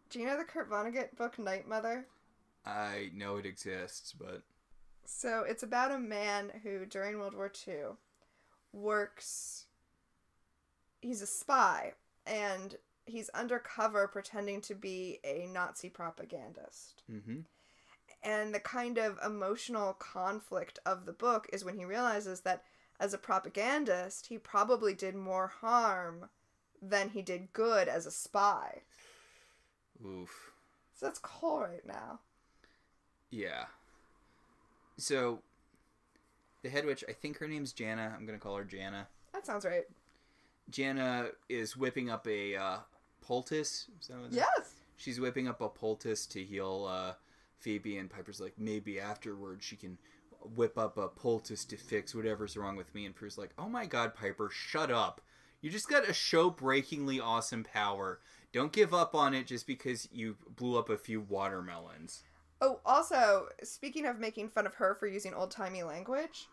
do you know the Kurt Vonnegut book Night Mother? I know it exists, but... So, it's about a man who, during World War II, works... He's a spy, and he's undercover pretending to be a Nazi propagandist. Mm-hmm. And the kind of emotional conflict of the book is when he realizes that as a propagandist, he probably did more harm than he did good as a spy. Oof. So that's Cole right now. Yeah. So, the head witch, I think her name's Jana. I'm going to call her Jana. That sounds right. Jana is whipping up a poultice. Is that what Yes! She's whipping up a poultice to heal Phoebe, and Piper's like, maybe afterwards she can whip up a poultice to fix whatever's wrong with me. And Prue's like, oh my god, Piper, shut up. You just got a show-breakingly awesome power. Don't give up on it just because you blew up a few watermelons. Oh, also, speaking of making fun of her for using old-timey language,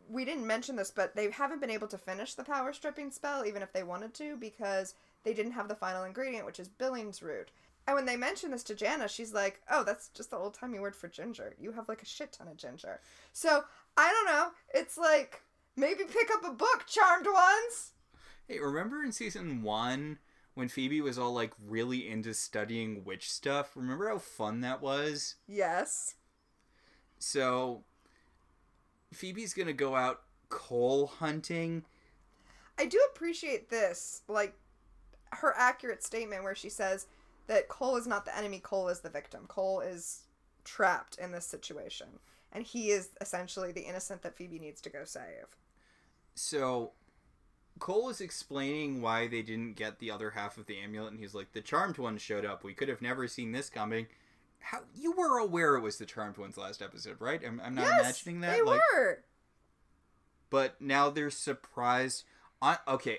we didn't mention this, but they haven't been able to finish the power stripping spell, even if they wanted to, because they didn't have the final ingredient, which is Billings root. And when they mention this to Jana, she's like, oh, that's just the old-timey word for ginger. You have, like, a shit ton of ginger. So, I don't know. It's like, maybe pick up a book, Charmed Ones! Hey, remember in season 1 when Phoebe was all, like, really into studying witch stuff? Remember how fun that was? Yes. So, Phoebe's gonna go out coal hunting. I do appreciate this, like, her accurate statement where she says that Cole is not the enemy, Cole is the victim. Cole is trapped in this situation. And he is essentially the innocent that Phoebe needs to go save. So, Cole is explaining why they didn't get the other half of the amulet, and he's like, the Charmed Ones showed up. We could have never seen this coming. How you were aware it was the Charmed Ones last episode, right? I'm not imagining that. They were. But now they're surprised. Okay.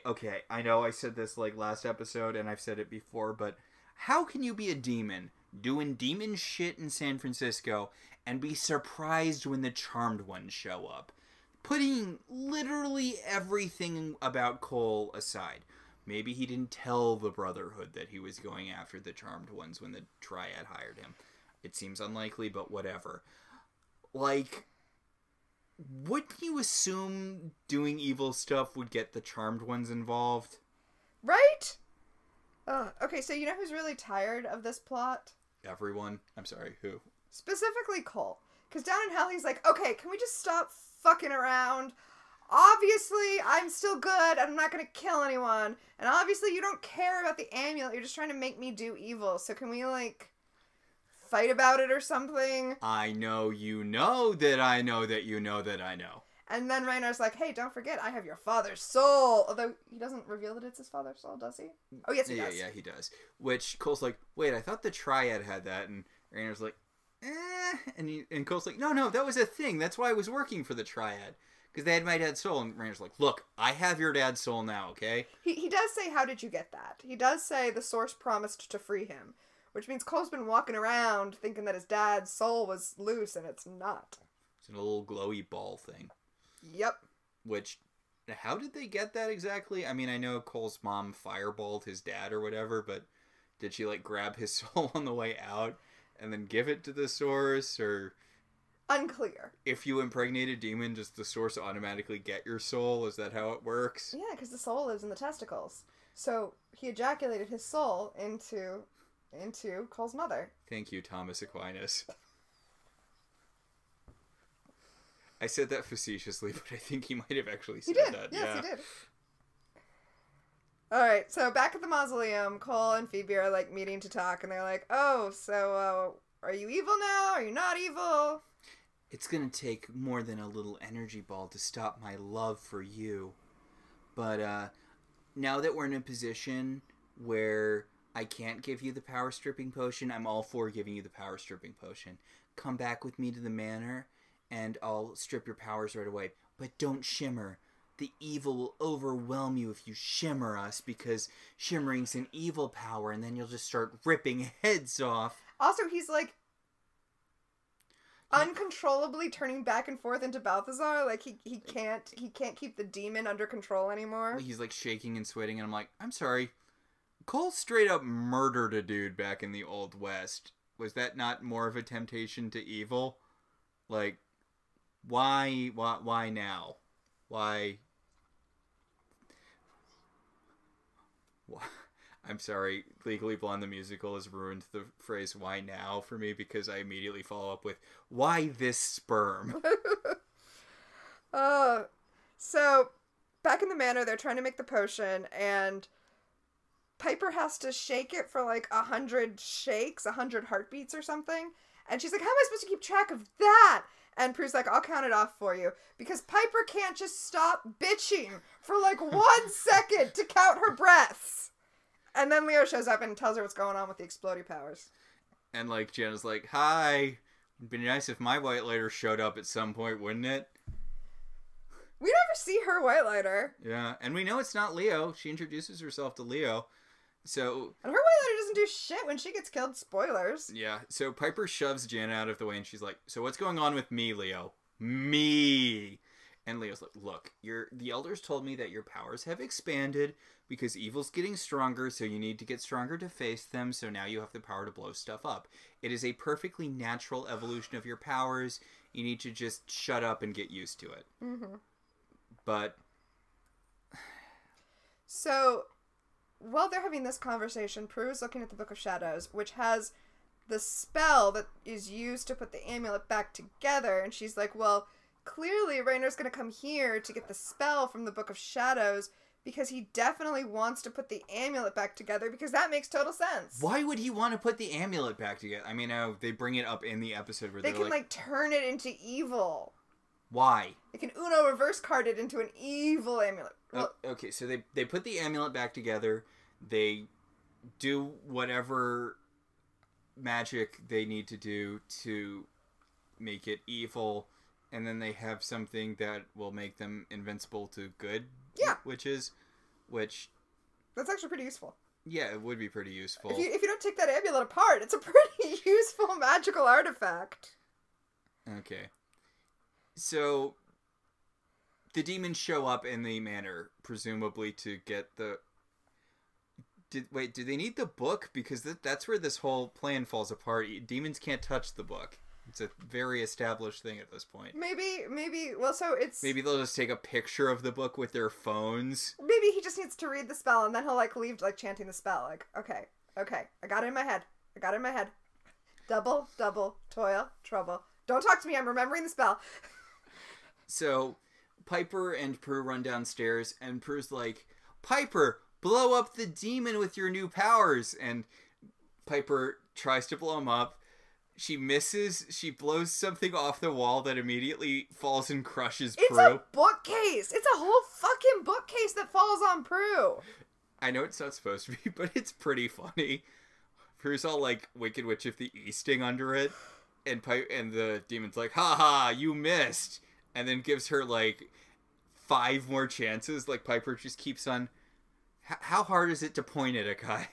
I know I said this like last episode, and I've said it before, but how can you be a demon doing demon shit in San Francisco and be surprised when the Charmed Ones show up? Putting literally everything about Cole aside. Maybe he didn't tell the Brotherhood that he was going after the Charmed Ones when the Triad hired him. It seems unlikely, but whatever. Like, wouldn't you assume doing evil stuff would get the Charmed Ones involved? Right? Okay, so you know who's really tired of this plot? Everyone. I'm sorry, who? Specifically Cole. Because down in hell, he's like, okay, can we just stop fucking around? Obviously, I'm still good, and I'm not going to kill anyone. And obviously, you don't care about the amulet. You're just trying to make me do evil. So can we, like, fight about it or something? I know you know that I know that you know that I know. And then Reiner's like, hey, don't forget, I have your father's soul. Although, he doesn't reveal that it's his father's soul, does he? Oh, yes, he does. Yeah, he does. Which, Cole's like, wait, I thought the Triad had that. And Reiner's like, and Cole's like, no, that was a thing. That's why I was working for the Triad. Because they had my dad's soul, and Rainer's like, look, I have your dad's soul now, okay? He does say, how did you get that? He does say the source promised to free him, which means Cole's been walking around thinking that his dad's soul was loose, and it's not. It's a little glowy ball thing. Yep. Which, how did they get that exactly? I mean, I know Cole's mom fireballed his dad or whatever, but did she, like, grab his soul on the way out and then give it to the source, or... Unclear. If you impregnate a demon, does the source automatically get your soul? Is that how it works? Yeah, because the soul lives in the testicles. So he ejaculated his soul into Cole's mother. Thank you, Thomas Aquinas. I said that facetiously, but I think he might have actually said that. Yes, yeah. he did. Alright, so back at the mausoleum, Cole and Phoebe are, like, meeting to talk, and they're like, oh, so, are you evil now? Are you not evil? It's gonna take more than a little energy ball to stop my love for you. But, now that we're in a position where I can't give you the power stripping potion, I'm all for giving you the power stripping potion. Come back with me to the manor, and I'll strip your powers right away. But don't shimmer. The evil will overwhelm you if you shimmer us, because shimmering's an evil power, and then you'll just start ripping heads off. Also, he's, like, uncontrollably turning back and forth into Balthazar. Like, he can't keep the demon under control anymore. He's, like, shaking and sweating, and I'm like, I'm sorry. Cole straight up murdered a dude back in the Old West. Was that not more of a temptation to evil? Like, why now? Why? I'm sorry, Legally Blonde the musical has ruined the phrase "why now" for me, because I immediately follow up with "why this sperm?" So back in the manor, they're trying to make the potion, and Piper has to shake it for like 100 shakes, 100 heartbeats or something. And she's like, how am I supposed to keep track of that? And Prue's like, I'll count it off for you. Because Piper can't just stop bitching for like 1 second to count her breaths. And then Leo shows up and tells her what's going on with the explodey powers. And like, Jenna's like, hi. It'd be nice if my white lighter showed up at some point, wouldn't it? We never see her white lighter. Yeah, and we know it's not Leo. She introduces herself to Leo. So... And her white lighter doesn't do shit when she gets killed. Spoilers. Yeah, so Piper shoves Jana out of the way, and she's like, so what's going on with me, Leo? Me! And Leo's like, look, the elders told me that your powers have expanded because evil's getting stronger, so you need to get stronger to face them, so now you have the power to blow stuff up. It is a perfectly natural evolution of your powers. You need to just shut up and get used to it. Mm-hmm. But... So, while they're having this conversation, Prue's looking at the Book of Shadows, which has the spell that is used to put the amulet back together, and she's like, well, clearly Rainer's going to come here to get the spell from the Book of Shadows because he definitely wants to put the amulet back together, because that makes total sense. Why would he want to put the amulet back together? I mean, they bring it up in the episode where they can, like, turn it into evil. Why? They can Uno reverse card it into an evil amulet. Well, okay, so they put the amulet back together. They do whatever magic they need to do to make it evil, and then they have something that will make them invincible to good. Yeah. Which that's actually pretty useful. Yeah, it would be pretty useful. If you don't take that amulet apart, it's a pretty useful magical artifact. Okay. So, the demons show up in the manor, presumably to get the... do they need the book? Because that's where this whole plan falls apart. Demons can't touch the book. It's a very established thing at this point. Maybe, well, so it's... Maybe they'll just take a picture of the book with their phones. Maybe he just needs to read the spell, and then he'll, like, leave, like, chanting the spell. Like, okay, I got it in my head. Double, toil, trouble. Don't talk to me, I'm remembering the spell. So, Piper and Prue run downstairs, and Prue's like, Piper, blow up the demon with your new powers! And Piper tries to blow him up. She misses. She blows something off the wall that immediately falls and crushes Prue. It's a bookcase! It's a whole fucking bookcase that falls on Prue! I know it's not supposed to be, but it's pretty funny. Prue's all like Wicked Witch of the Easting under it. And the demon's like, ha ha, you missed. and then gives her, like, 5 more chances. Like, Piper just keeps on... How hard is it to point at a guy?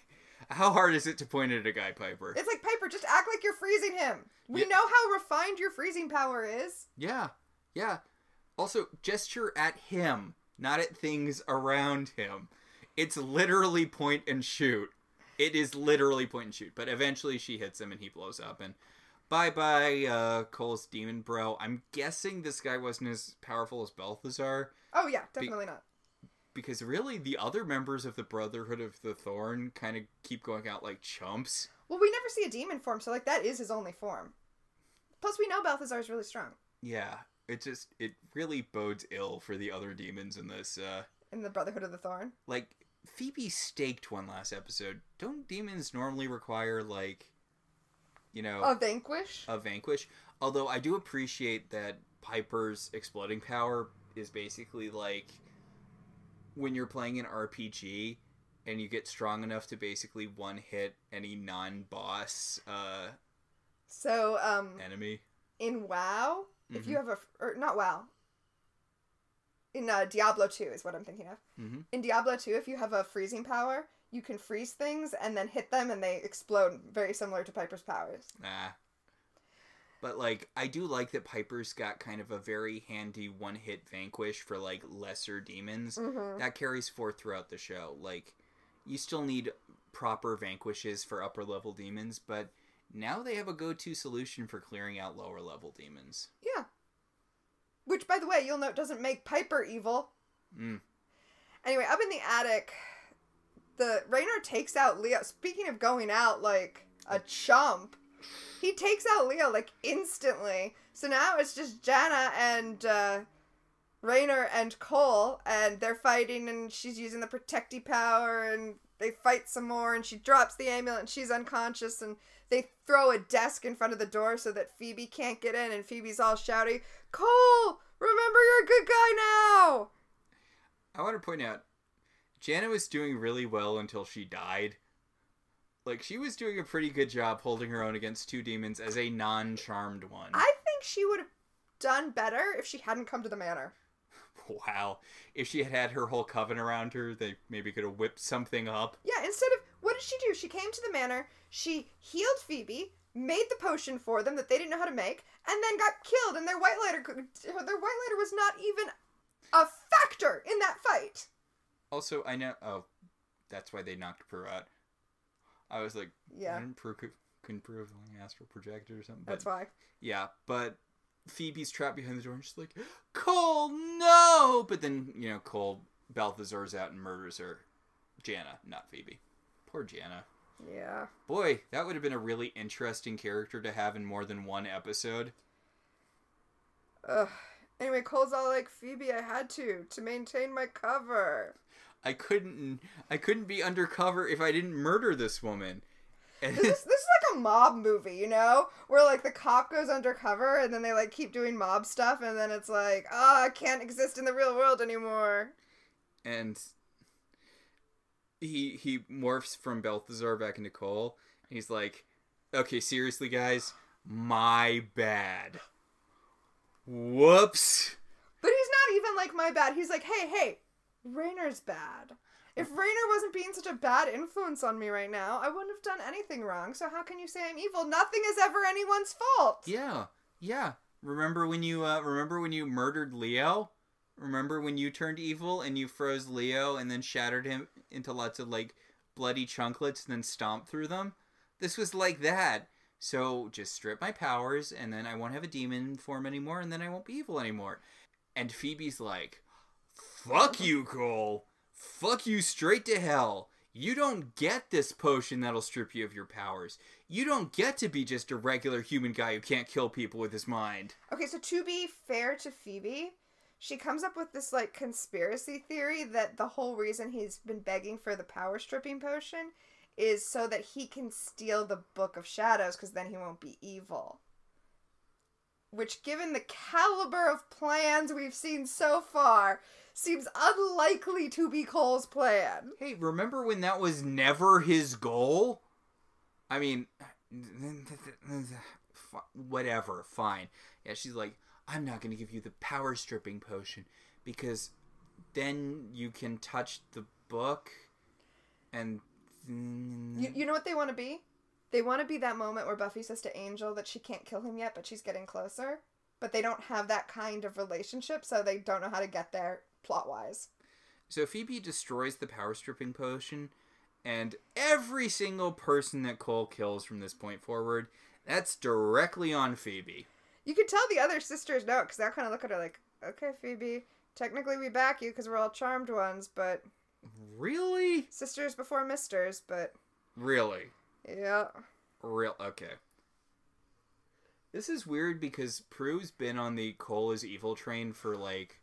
How hard is it to point at a guy, Piper? It's like, Piper, just act like you're freezing him. We know how refined your freezing power is. Yeah. Also, gesture at him, not at things around him. It's literally point and shoot. It is literally point and shoot. But eventually she hits him and he blows up. And bye-bye, Cole's demon bro. I'm guessing this guy wasn't as powerful as Balthazar. Oh, yeah, definitely not. Because really, the other members of the Brotherhood of the Thorn kind of keep going out like chumps. Well, we never see a demon form, so, like, that is his only form. Plus, we know Balthazar's really strong. Yeah, it really bodes ill for the other demons in this, in the Brotherhood of the Thorn. Like, Phoebe staked one last episode. Don't demons normally require, like, you know... A vanquish? A vanquish. Although, I do appreciate that Piper's exploding power is basically, like... when you're playing an RPG and you get strong enough to basically one-hit any non-boss enemy. In WoW, if you have not WoW. In Diablo 2 is what I'm thinking of. Mm-hmm. In Diablo 2, if you have a freezing power, you can freeze things and then hit them and they explode, very similar to Piper's powers. But, like, I do like that Piper's got kind of a very handy one-hit vanquish for, like, lesser demons. Mm-hmm. That carries forth throughout the show. Like, you still need proper vanquishes for upper-level demons, but now they have a go-to solution for clearing out lower-level demons. Yeah. Which, by the way, you'll note doesn't make Piper evil. Anyway, up in the attic, Raynor takes out Leo. Speaking of going out like a chump... He takes out Leo, like, instantly. So now it's just Jana and Raynor and Cole, and they're fighting, and she's using the protecty power, and they fight some more, and she drops the amulet, and she's unconscious, and they throw a desk in front of the door so that Phoebe can't get in, and Phoebe's all shouty, Cole, remember you're a good guy now! I want to point out, Jana was doing really well until she died. Like, she was doing a pretty good job holding her own against 2 demons as a non-charmed one. I think she would have done better if she hadn't come to the manor. Wow. If she had had her whole coven around her, they maybe could have whipped something up. Yeah, instead of... What did she do? She came to the manor, she healed Phoebe, made the potion for them that they didn't know how to make, and then got killed, and their White Lighter was not even a factor in that fight. Also, I know... Oh, that's why they knocked Prue out. I was like, yeah. Couldn't Prue have only astral projected or something? But, that's why. Yeah, but Phoebe's trapped behind the door and she's like, Cole, no! But then, you know, Cole, Balthazar's out and murders her. Jana, not Phoebe. Poor Jana. Yeah. Boy, that would have been a really interesting character to have in more than one episode. Anyway, Cole's all like, Phoebe, I had to maintain my cover. I couldn't be undercover if I didn't murder this woman. And this is like a mob movie, you know? Where, like, the cop goes undercover and then they, like, keep doing mob stuff and then it's like, I can't exist in the real world anymore. And he morphs from Balthazar back into Cole. And he's like, okay, seriously, guys, my bad. Whoops. But he's not even like, my bad. He's like, hey, Raynor's bad. If Raynor wasn't being such a bad influence on me right now, I wouldn't have done anything wrong, so how can you say I'm evil? Nothing is ever anyone's fault! Yeah. Remember when you murdered Leo? Remember when you turned evil and you froze Leo and then shattered him into lots of, like, bloody chunklets and then stomped through them? This was like that. So just strip my powers and then I won't have a demon form anymore and then I won't be evil anymore. And Phoebe's like, fuck you, Cole! Fuck you straight to hell. You don't get this potion that'll strip you of your powers. You don't get to be just a regular human guy who can't kill people with his mind. Okay, so to be fair to Phoebe, she comes up with this, like, conspiracy theory that the whole reason he's been begging for the power stripping potion is so that he can steal the Book of Shadows, because then he won't be evil. Which, given the caliber of plans we've seen so far, seems unlikely to be Cole's plan. Hey, remember when that was never his goal? I mean, whatever, fine. Yeah, she's like, I'm not going to give you the power stripping potion because then you can touch the book and... You know what they want to be? They want to be that moment where Buffy says to Angel that she can't kill him yet, but she's getting closer. But they don't have that kind of relationship, so they don't know how to get there plot-wise. So Phoebe destroys the power stripping potion, and every single person that Cole kills from this point forward, that's directly on Phoebe. You can tell the other sisters know, because they'll kind of look at her like, okay, Phoebe, technically we back you because we're all charmed ones, but... Really? Sisters before misters, but... Really? Yeah. Okay. This is weird because Prue's been on the Cole is evil train for, like,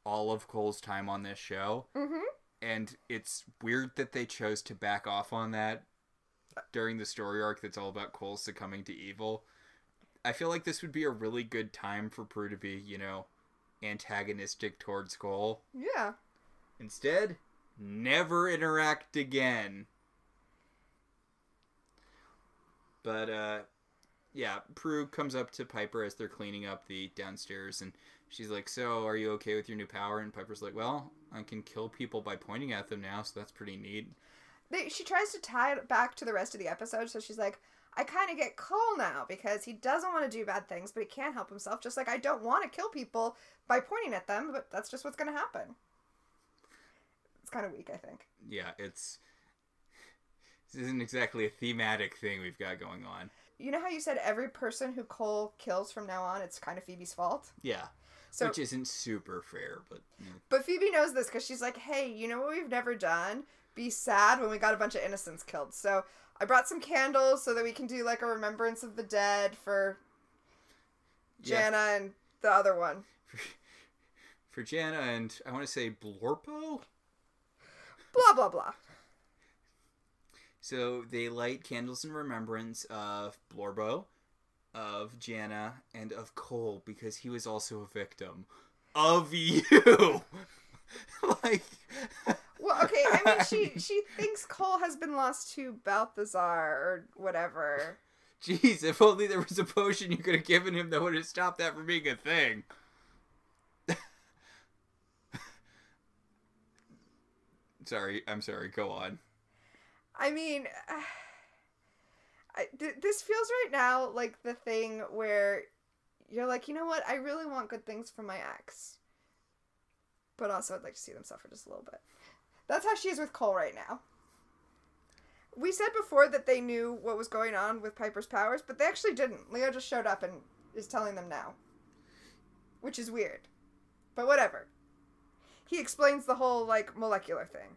all of Cole's time on this show. Mm-hmm. And it's weird that they chose to back off on that during the story arc that's all about Cole succumbing to evil. I feel like this would be a really good time for Prue to be, you know, antagonistic towards Cole. Yeah. Instead, never interact again. But, yeah, Prue comes up to Piper as they're cleaning up the downstairs, and she's like, so, are you okay with your new power? And Piper's like, well, I can kill people by pointing at them now, so that's pretty neat. She tries to tie it back to the rest of the episode, so she's like, I kind of get Cole now, because he doesn't want to do bad things, but he can't help himself, just like I don't want to kill people by pointing at them, but that's just what's going to happen. It's kind of weak, I think. Yeah, this isn't exactly a thematic thing we've got going on. You know how you said every person who Cole kills from now on, it's kind of Phoebe's fault? Yeah. So, which isn't super fair, but... But Phoebe knows this, because she's like, hey, you know what we've never done? Be sad when we got a bunch of innocents killed. So I brought some candles so that we can do, like, a remembrance of the dead for Jana and the other one. For Jana and, I want to say, Blorpo? Blah, blah, blah. So they light candles in remembrance of Blorbo, of Jana, and of Cole, because he was also a victim of you. Like... Well, okay, I mean, she thinks Cole has been lost to Balthazar or whatever. Jeez, if only there was a potion you could have given him that would have stopped that from being a thing. I'm sorry, go on. I mean, this feels right now like the thing where you're like, you know what, I really want good things for my ex. But also I'd like to see them suffer just a little bit. That's how she is with Cole right now. We said before that they knew what was going on with Piper's powers, but they actually didn't. Leo just showed up and is telling them now. Which is weird. But whatever. He explains the whole, like, molecular thing.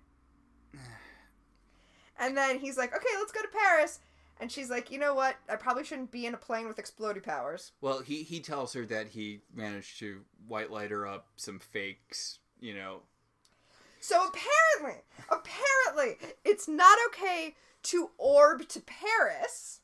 And then he's like, okay, let's go to Paris. And she's like, you know what? I probably shouldn't be in a plane with explodey powers. Well, he tells her that he managed to white light her up some fakes, you know. So apparently, it's not okay to orb to Paris,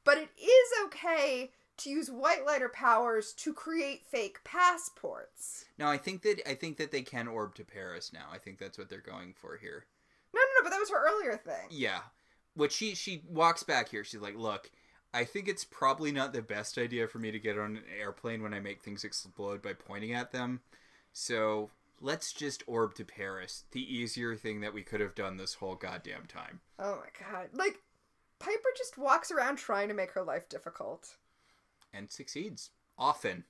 but it is okay to use white lighter powers to create fake passports. No, I think that they can orb to Paris now. I think that's what they're going for here. No, but that was her earlier thing. Yeah. But she walks back here. She's like, look, I think it's probably not the best idea for me to get on an airplane when I make things explode by pointing at them. So let's just orb to Paris. The easier thing that we could have done this whole goddamn time. Oh my god. Like, Piper just walks around trying to make her life difficult. And succeeds. Often.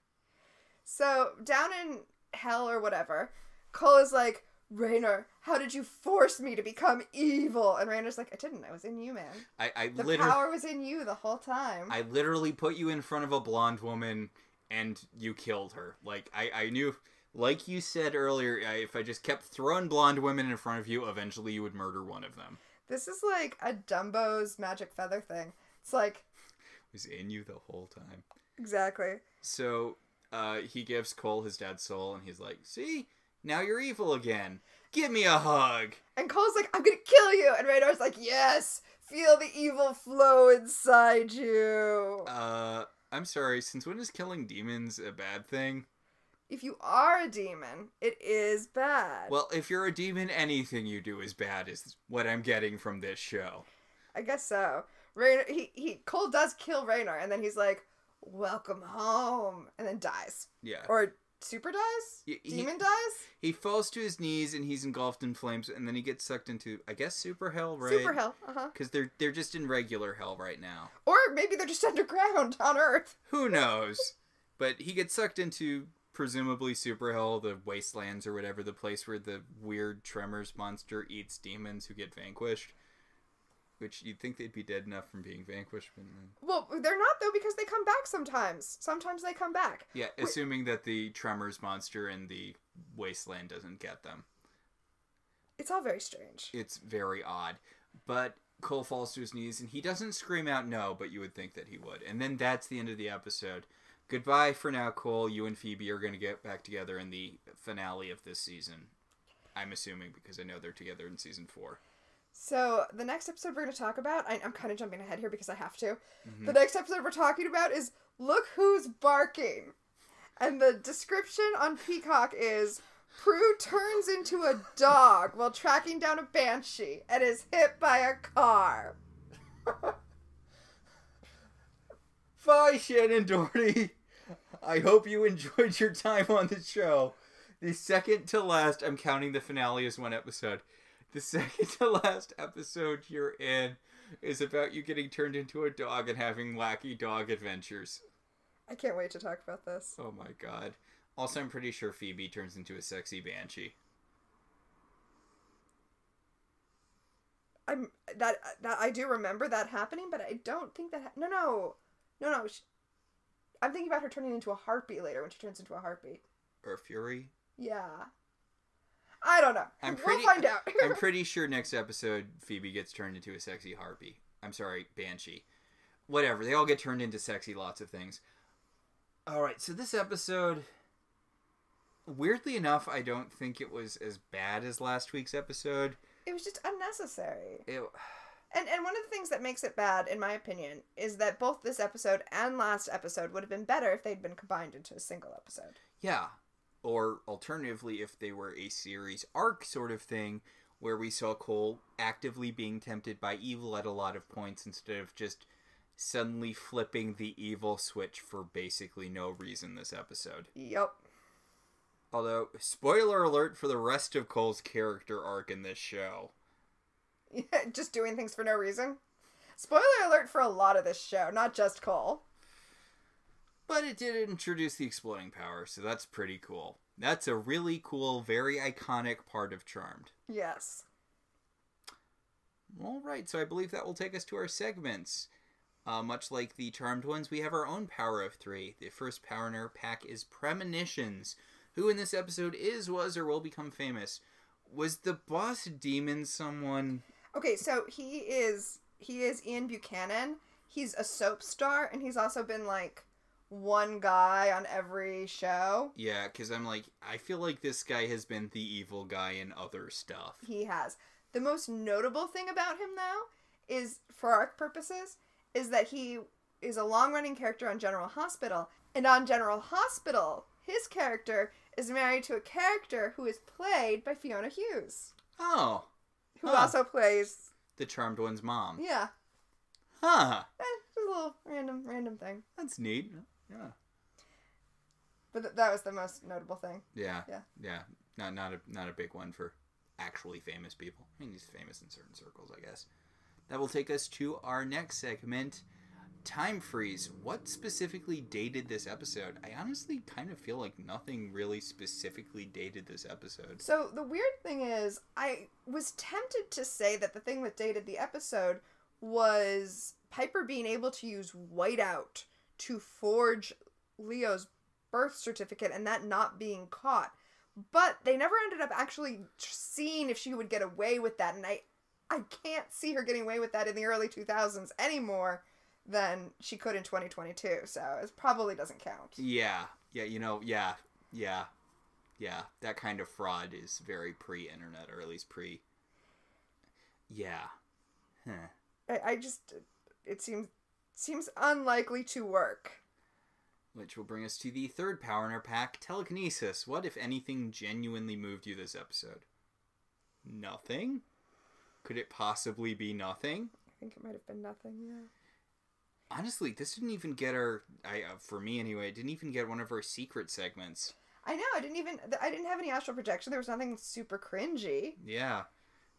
So, down in hell or whatever, Cole is like, Raynor, how did you force me to become evil? And Raynor's like, I didn't. I was in you, man. The power was in you the whole time. I literally put you in front of a blonde woman and you killed her. Like, I knew, like you said earlier, if I just kept throwing blonde women in front of you, eventually you would murder one of them. This is like a Dumbo's magic feather thing. It's like... was in you the whole time. Exactly. So, he gives Cole his dad's soul, and he's like, see? Now you're evil again. Give me a hug. And Cole's like, I'm gonna kill you. And Raynor's like, yes, feel the evil flow inside you. I'm sorry, since when is killing demons a bad thing? If you are a demon, it is bad. Well, if you're a demon, anything you do is bad is what I'm getting from this show. I guess so. Raynor, Cole does kill Raynor, and then he's like, welcome home, and then dies. Yeah. Or super dies? Demon dies? He falls to his knees and he's engulfed in flames, and then he gets sucked into, I guess, super hell, right? Super hell, Because they're just in regular hell right now. Or maybe they're just underground on Earth. Who knows? But he gets sucked into, presumably, super hell, the wastelands or whatever, the place where the weird Tremors monster eats demons who get vanquished. Which you'd think they'd be dead enough from being vanquished. But... Well, they're not, though, because they come back sometimes. Sometimes they come back. Yeah, assuming that the Tremors monster in the wasteland doesn't get them. It's all very strange. It's very odd. But Cole falls to his knees, and he doesn't scream out no, but you would think that he would. And then that's the end of the episode. Goodbye for now, Cole. You and Phoebe are going to get back together in the finale of this season. I'm assuming, because I know they're together in season 4. So, the next episode we're going to talk about... I'm kind of jumping ahead here because I have to. Mm-hmm. The next episode we're talking about is Look Who's Barking. And the description on Peacock is... Prue turns into a dog while tracking down a banshee and is hit by a car. Bye, Shannon Doherty. I hope you enjoyed your time on the show. The second to last, I'm counting the finale as one episode. The second to last episode you're in is about you getting turned into a dog and having wacky dog adventures. I can't wait to talk about this. Oh my god. Also, I'm pretty sure Phoebe turns into a sexy banshee. I do remember that happening, but I don't think that... No. I'm thinking about her turning into a harpy later when she turns into a harpy. Or a fury? Yeah. I don't know. We'll find out. I'm pretty sure next episode Phoebe gets turned into a sexy harpy. I'm sorry, banshee. Whatever. They all get turned into sexy lots of things. Alright, so this episode... Weirdly enough, I don't think it was as bad as last week's episode. It was just unnecessary. And one of the things that makes it bad, in my opinion, is that both this episode and last episode would have been better if they'd been combined into a single episode. Yeah. Or alternatively, if they were a series arc sort of thing, where we saw Cole actively being tempted by evil at a lot of points instead of just suddenly flipping the evil switch for basically no reason this episode. Yep. Although, spoiler alert for the rest of Cole's character arc in this show. Yeah, just doing things for no reason. Spoiler alert for a lot of this show, not just Cole. But it did introduce the exploding power, so that's pretty cool. That's a really cool, very iconic part of Charmed. Yes. Alright, so I believe that will take us to our segments. Much like the Charmed ones, we have our own Power of 3. The first power in our pack is Premonitions. Who in this episode is, was, or will become famous? Was the boss demon someone? Okay, so he is Ian Buchanan. He's a soap star, and he's also been, like, one guy on every show. Yeah, because I'm like, I feel like this guy has been the evil guy in other stuff. He has. The most notable thing about him, though, is, for arc purposes, is that he is a long-running character on General Hospital. And on General Hospital, his character is married to a character who is played by Fiona Hughes. Oh. Who also plays... the Charmed One's mom. Yeah. Huh. Just a little random thing. That's neat. Yeah. But that was the most notable thing. Yeah. Not a big one for actually famous people. I mean, he's famous in certain circles, I guess. That will take us to our next segment, Time Freeze. What specifically dated this episode? I honestly kind of feel like nothing really specifically dated this episode. So the weird thing is, I was tempted to say that the thing that dated the episode was Piper being able to use whiteout to forge Leo's birth certificate and that not being caught. But they never ended up actually seeing if she would get away with that, and I can't see her getting away with that in the early 2000s anymore than she could in 2022, so it probably doesn't count. Yeah, that kind of fraud is very pre-internet, or at least yeah. Huh. I just, it seems unlikely to work. Which will bring us to the third power in our pack, telekinesis. What, if anything, genuinely moved you this episode? Nothing? Could it possibly be nothing? I think it might have been nothing, yeah. Honestly, this didn't even get for me anyway, it didn't even get one of our secret segments. I know, I didn't have any astral projection. There was nothing super cringy. Yeah.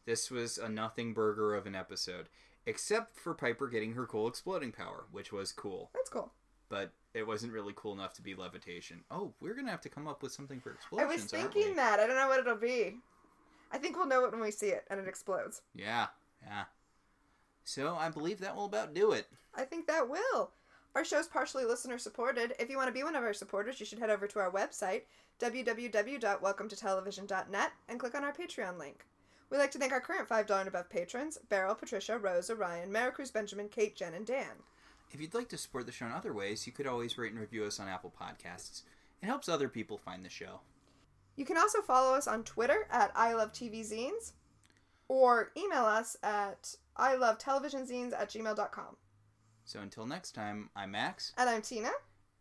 This was a nothing burger of an episode. Except for Piper getting her cool exploding power, which was cool. That's cool. But it wasn't really cool enough to be levitation. Oh, we're going to have to come up with something for explosions, I was thinking that. I don't know what it'll be. I think we'll know it when we see it and it explodes. Yeah. So I believe that will about do it. I think that will. Our show's partially listener supported. If you want to be one of our supporters, you should head over to our website, www.welcometotelevision.net, and click on our Patreon link. We'd like to thank our current $5 and above patrons, Beryl, Patricia, Rose, Orion, Maricruz, Benjamin, Kate, Jen, and Dan. If you'd like to support the show in other ways, you could always rate and review us on Apple Podcasts. It helps other people find the show. You can also follow us on Twitter at ILoveTVZines, or email us at ilovetelevisionzines@gmail.com. So until next time, I'm Max. And I'm Tina.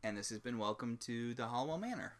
And this has been Welcome to the Halliwell Manor.